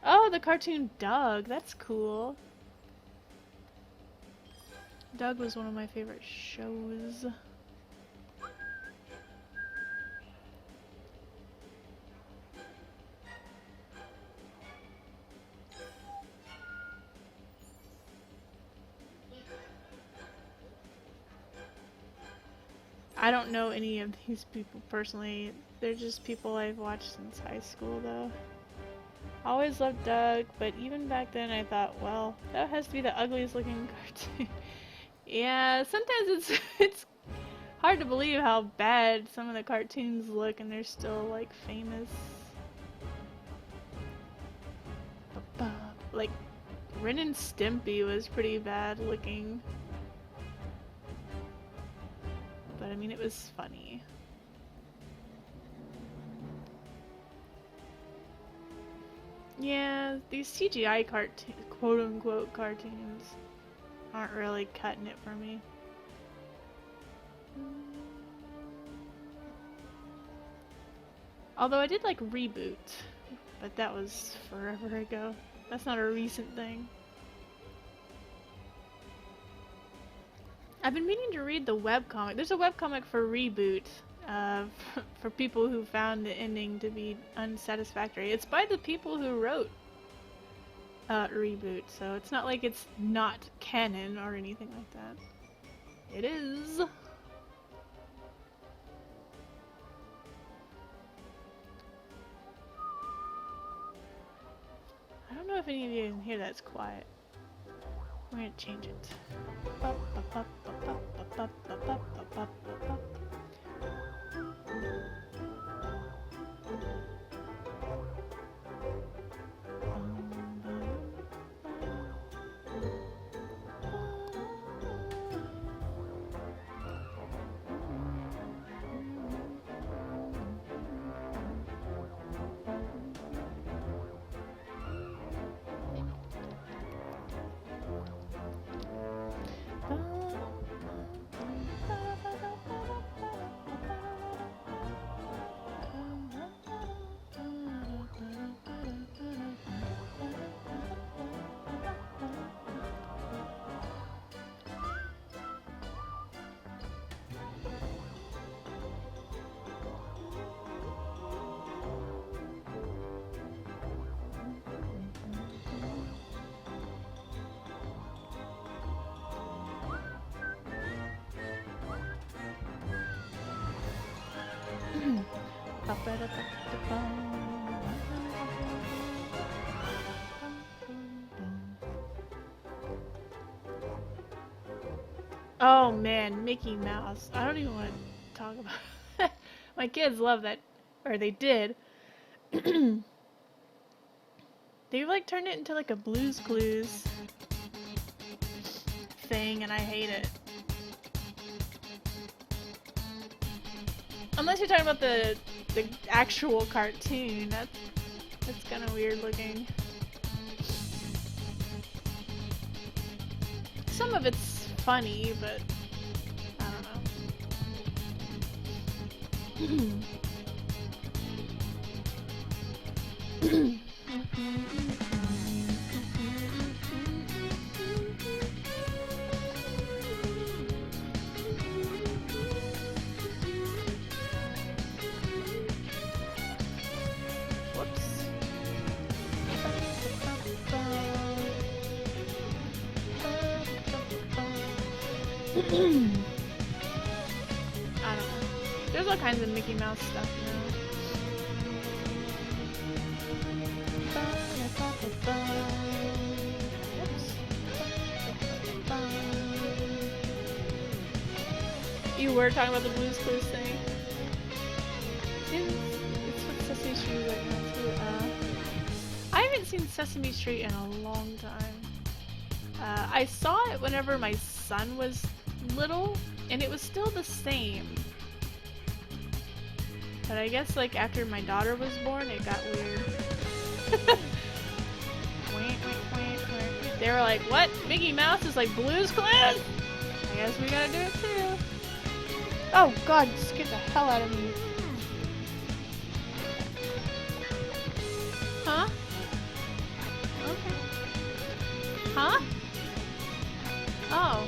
Oh, the cartoon Doug! That's cool. Doug was one of my favorite shows. I don't know any of these people personally. They're just people I've watched since high school, though. Always loved Doug, but even back then I thought, well, that has to be the ugliest looking cartoon. Yeah, sometimes it's hard to believe how bad some of the cartoons look and they're still, like, famous. Like, Ren and Stimpy was pretty bad looking. But I mean, it was funny. Yeah, these CGI quote-unquote cartoons aren't really cutting it for me. Although I did like Reboot, but that was forever ago. That's not a recent thing. I've been meaning to read the webcomic. There's a webcomic for Reboot, for people who found the ending to be unsatisfactory. It's by the people who wrote Reboot, so it's not like it's not canon or anything like that. It is. I don't know if any of you can hear that. It's quiet. We're gonna change it. Oh man, Mickey Mouse. I don't even want to talk about it. My kids love that, or they did. They like turned it into like a Blue's Clues thing, and I hate it. Unless you're talking about the actual cartoon, that's kind of weird looking. Some of it's funny, but I don't know. I don't know. There's all kinds of Mickey Mouse stuff now. Whoops. You were talking about the Blue's Clues thing? seen Sesame Street in a long time. I saw it whenever my son was little, and it was still the same. But I guess like after my daughter was born, it got weird. They were like, what? Mickey Mouse is like Blue's Clues? I guess we gotta do it too. Oh god, you scared the hell out of me. Huh? Okay. Huh? Oh.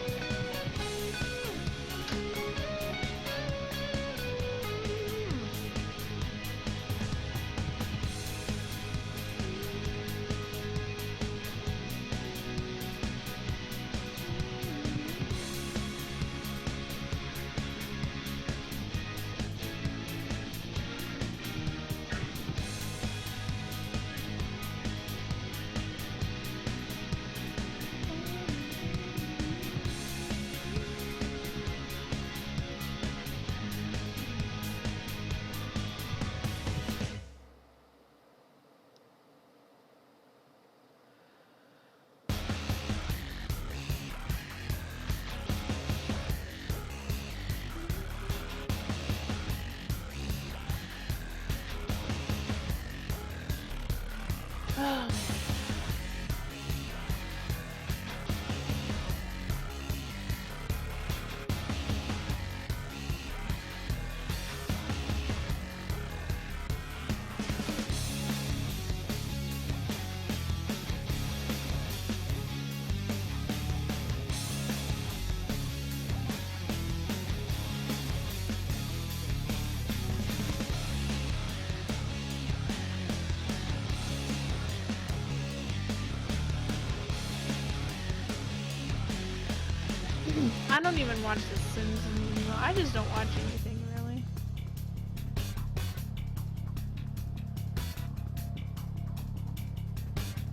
I don't even watch The Simpsons anymore. I just don't watch anything, really.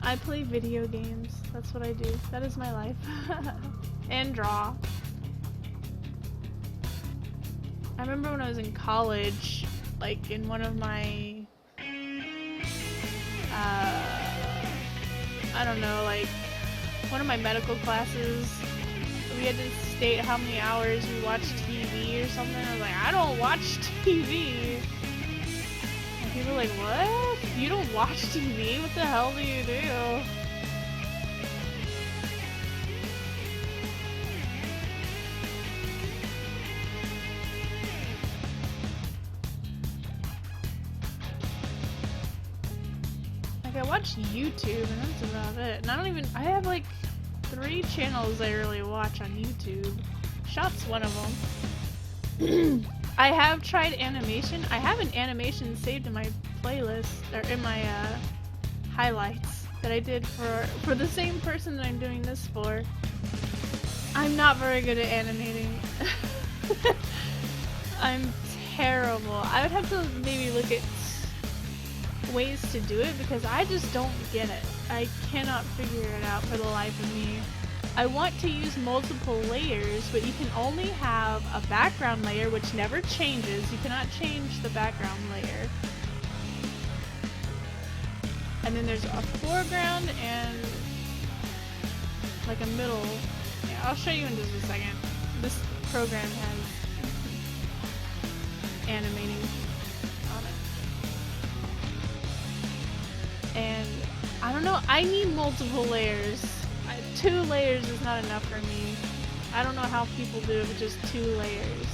I play video games. That's what I do. That is my life. And draw. I remember when I was in college, like in one of my, I don't know, like one of my medical classes, we had to state how many hours we watched TV or something. I was like, I don't watch TV. And people were like, what? You don't watch TV? What the hell do you do? Like, I watch YouTube and that's about it. And I have like 3 channels I really watch on YouTube. Shop's one of them. I have tried animation. I have an animation saved in my playlist, or in my highlights that I did for the same person that I'm doing this for. I'm not very good at animating. I'm terrible. I would have to maybe look at ways to do it because I just don't get it. I cannot figure it out for the life of me. I want to use multiple layers, but you can only have a background layer which never changes. You cannot change the background layer. And then there's a foreground and like a middle. Yeah, I'll show you in just a second. This program has animating on it. And I don't know, I need multiple layers. 2 layers is not enough for me. I don't know how people do it with just 2 layers.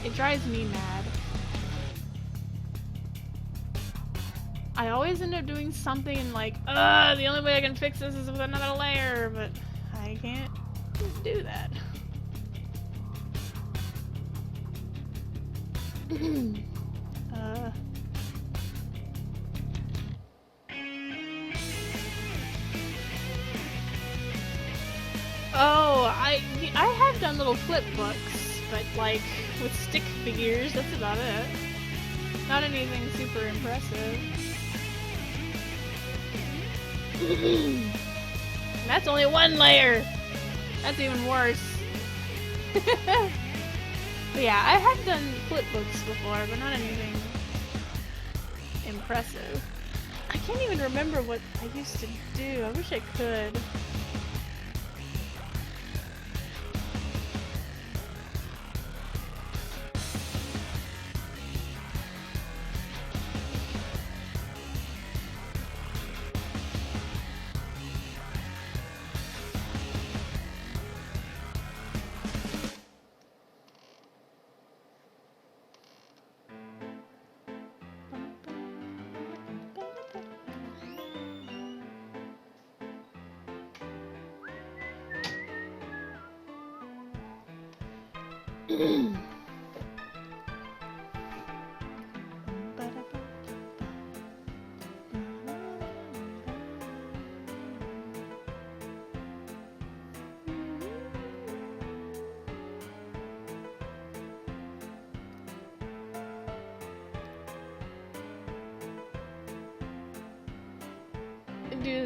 It drives me mad. I always end up doing something and like, the only way I can fix this is with another layer, but I can't do that. Oh, I have done little flip books, but like with stick figures, that's about it. Not anything super impressive. And that's only 1 layer! That's even worse. But yeah, I have done flip books before, but not anything impressive. I can't even remember what I used to do. I wish I could.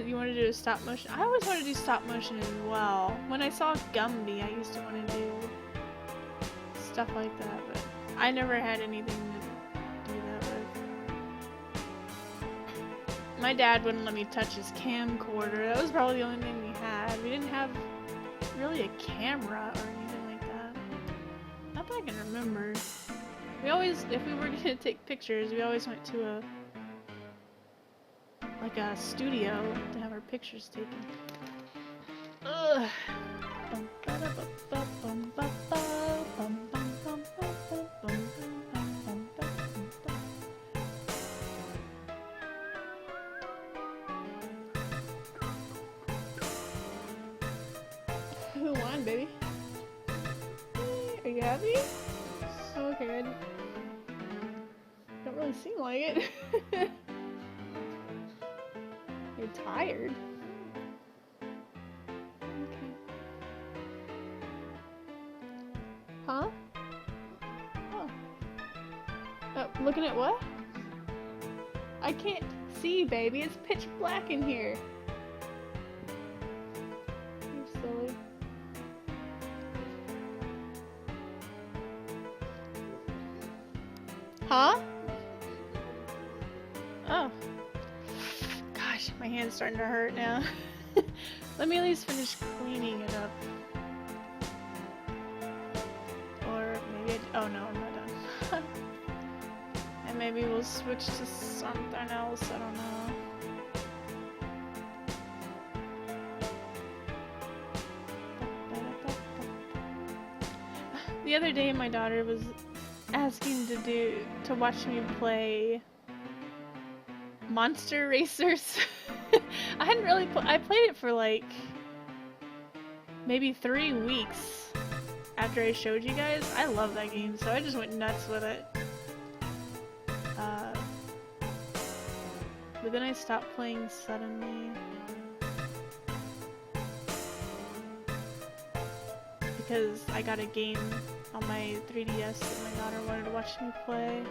You want to do a stop motion? I always want to do stop motion as well. When I saw Gumby, I used to want to do stuff like that, but I never had anything to do that with. My dad wouldn't let me touch his camcorder. That was probably the only thing we had. We didn't have really a camera or anything like that. Not that I can remember. We always, if we were going to take pictures, we always went to a studio to have our pictures taken. Ugh. Who won, baby? Are you happy? Oh, okay, good. Don't really seem like it. You're tired. Okay. Huh? Oh. Looking at what? I can't see, baby. It's pitch black in here. You're silly. Huh? Oh. Gosh, my hand's starting to hurt now. Let me at least finish cleaning it up. Or maybe oh no, I'm not done. And maybe we'll switch to something else, I don't know. The other day my daughter was asking to watch me play Monster Racers. I hadn't really I played it for like maybe 3 weeks after I showed you guys. I love that game, so I just went nuts with it. But then I stopped playing suddenly because I got a game on my 3DS that my daughter wanted to watch me play.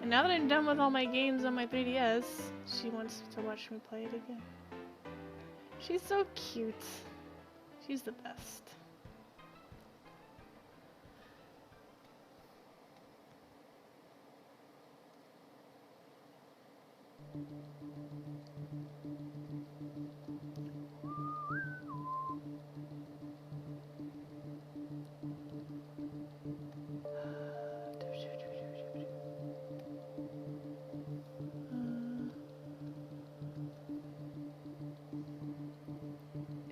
And now that I'm done with all my games on my 3DS, she wants to watch me play it again. She's so cute. She's the best.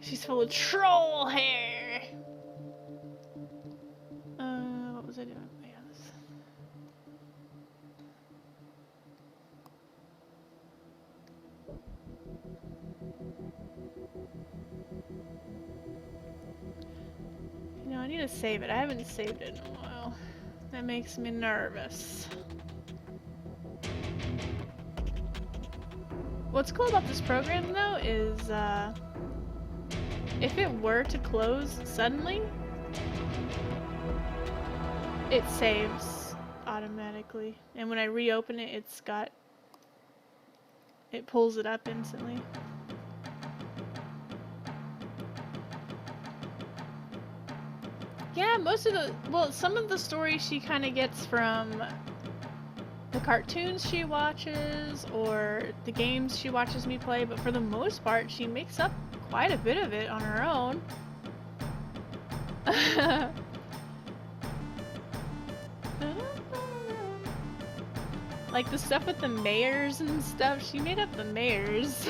She's full of troll hair! What was I doing? Oh, yeah, this. You know, I need to save it. I haven't saved it in a while. That makes me nervous. What's cool about this program, though, is, if it were to close suddenly, it saves automatically. And when I reopen it, it pulls it up instantly. Yeah, some of the stories she kind of gets from the cartoons she watches or the games she watches me play, but for the most part, she makes up quite a bit of it on her own. Like the stuff with the mayors and stuff, she made up the mayors.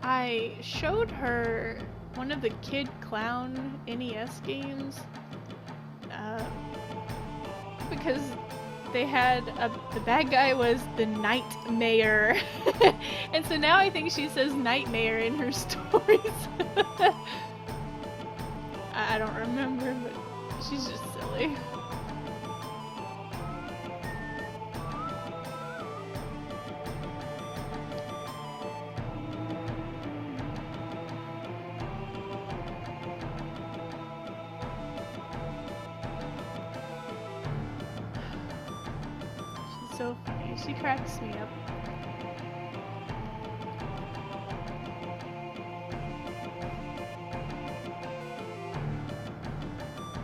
I showed her one of the Kid Clown NES games because they had the bad guy was the Nightmare, and so now I think she says Nightmare in her stories. I don't remember, but she's just silly. She's so funny. She cracks me up.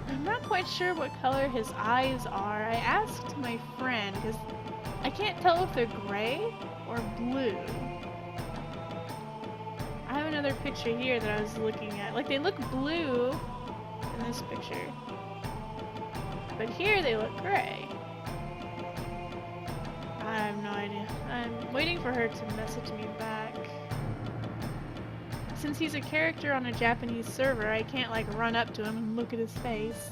I'm not quite sure what color his eyes are. I asked my friend because I can't tell if they're gray or blue. I have another picture here that I was looking at. Like, they look blue in this picture, but here they look gray. I have no idea. I'm waiting for her to message me back. Since he's a character on a Japanese server, I can't like run up to him and look at his face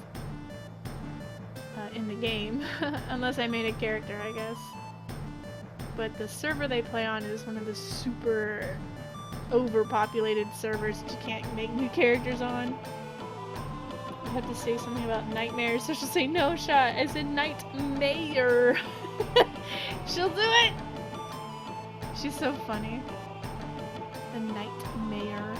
in the game, unless I made a character, I guess. But the server they play on is one of the super overpopulated servers that you can't make new characters on. I have to say something about nightmares, so she'll say no shot. I said nightmare. She'll do it. She's so funny. The Nightmare.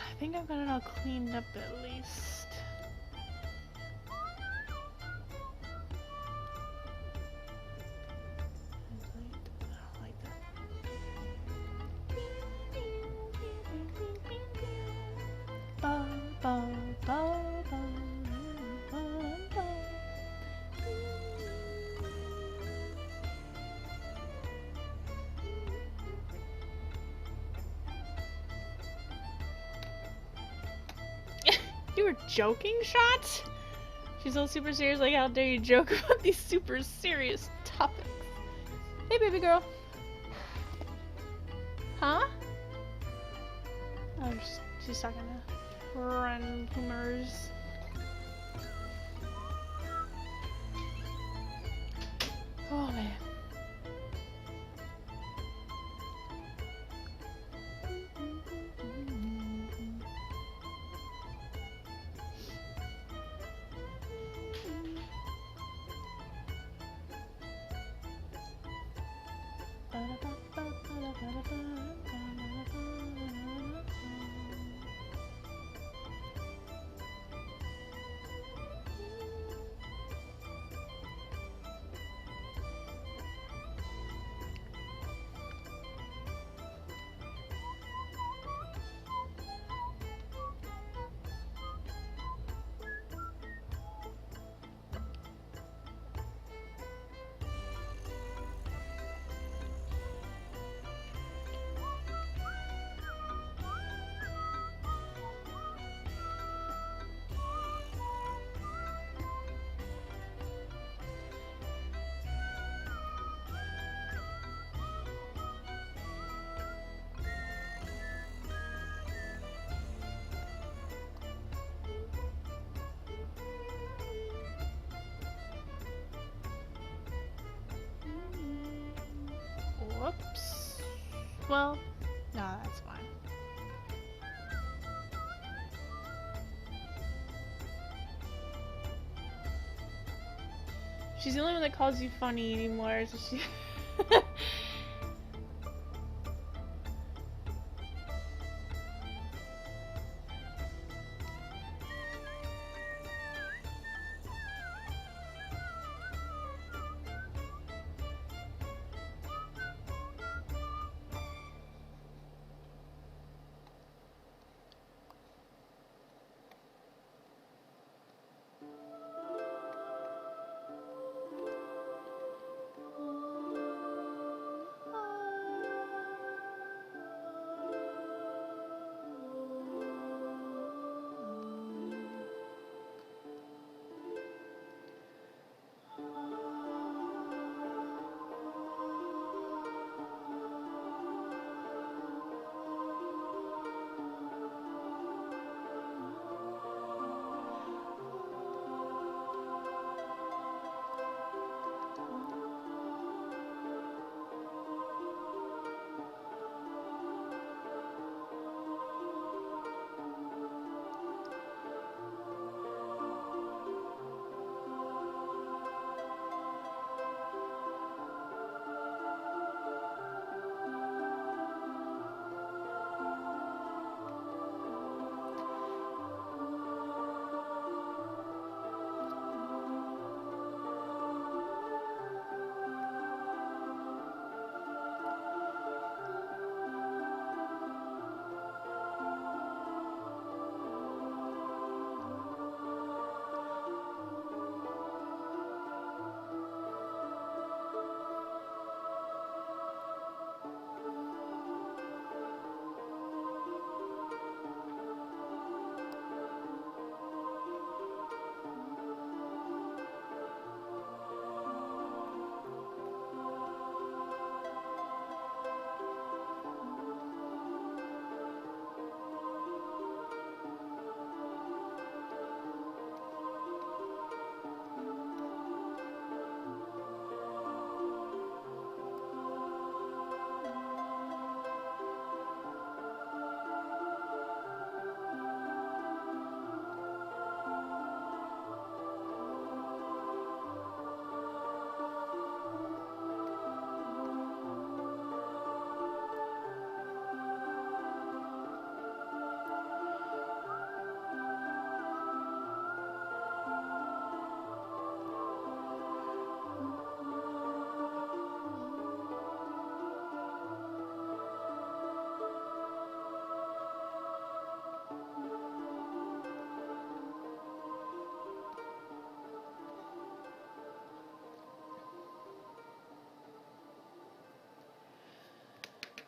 I think I've got it all cleaned up at least. I don't like that. Ba, ba, ba, ba, ba, ba. You were joking, Shot? She's all super serious, like, how dare you joke about these super serious topics? Hey, baby girl. Huh? Oh, she's talking to randomers. Oh, man. Oops. Well, no, that's fine. She's the only one that calls you funny anymore, so she...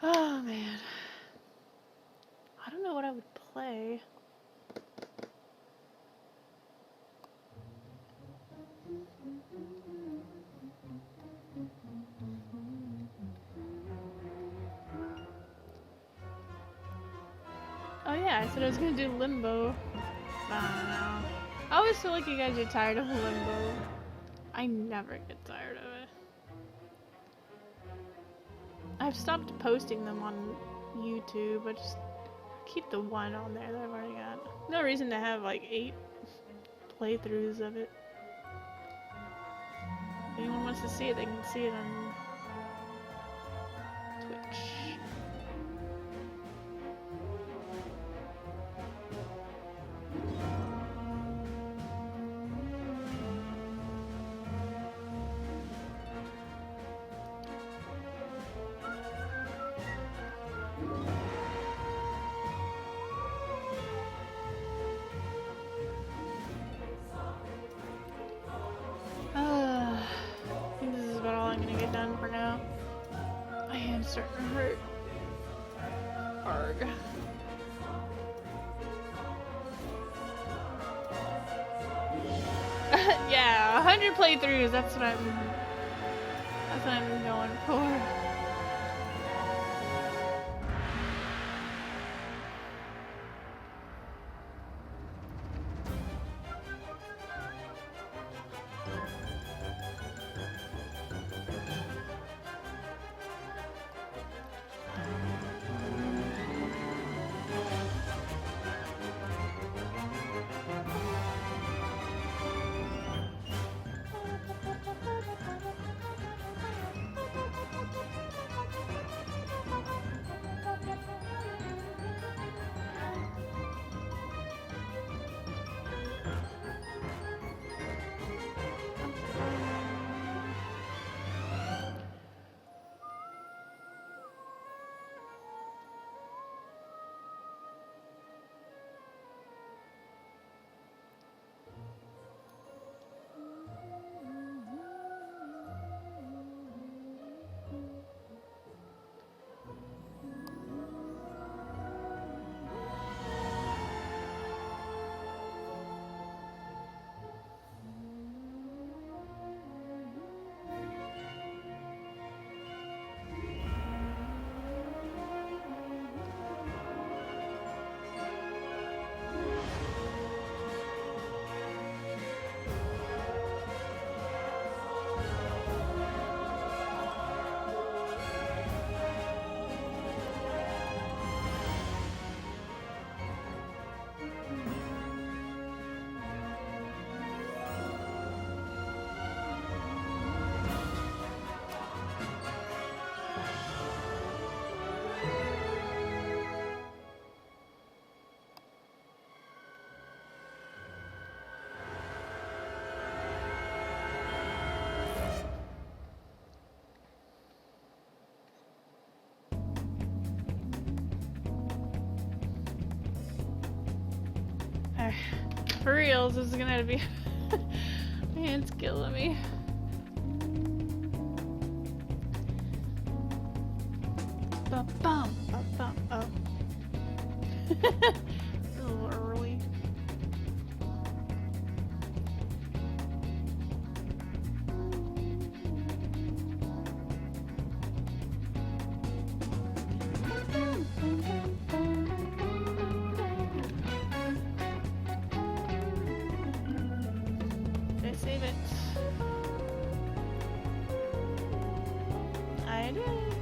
Oh, man. I don't know what I would play. Oh yeah, I said I was gonna do Limbo. I don't know. I always feel like you guys are tired of Limbo. I never get tired of it. I've stopped posting them on YouTube. I just keep the one on there that I've already got. No reason to have like 8 playthroughs of it. If anyone wants to see it, they can see it on Twitch. I think this is about all I'm gonna get done for now. My hand's starting to hurt. Arg. Yeah, 100 playthroughs, that's what I'm going for. For reals, this is gonna have to be. My hand's killing me. Ba-bum, ba-bum, oh. A little early. Did I save it? I did.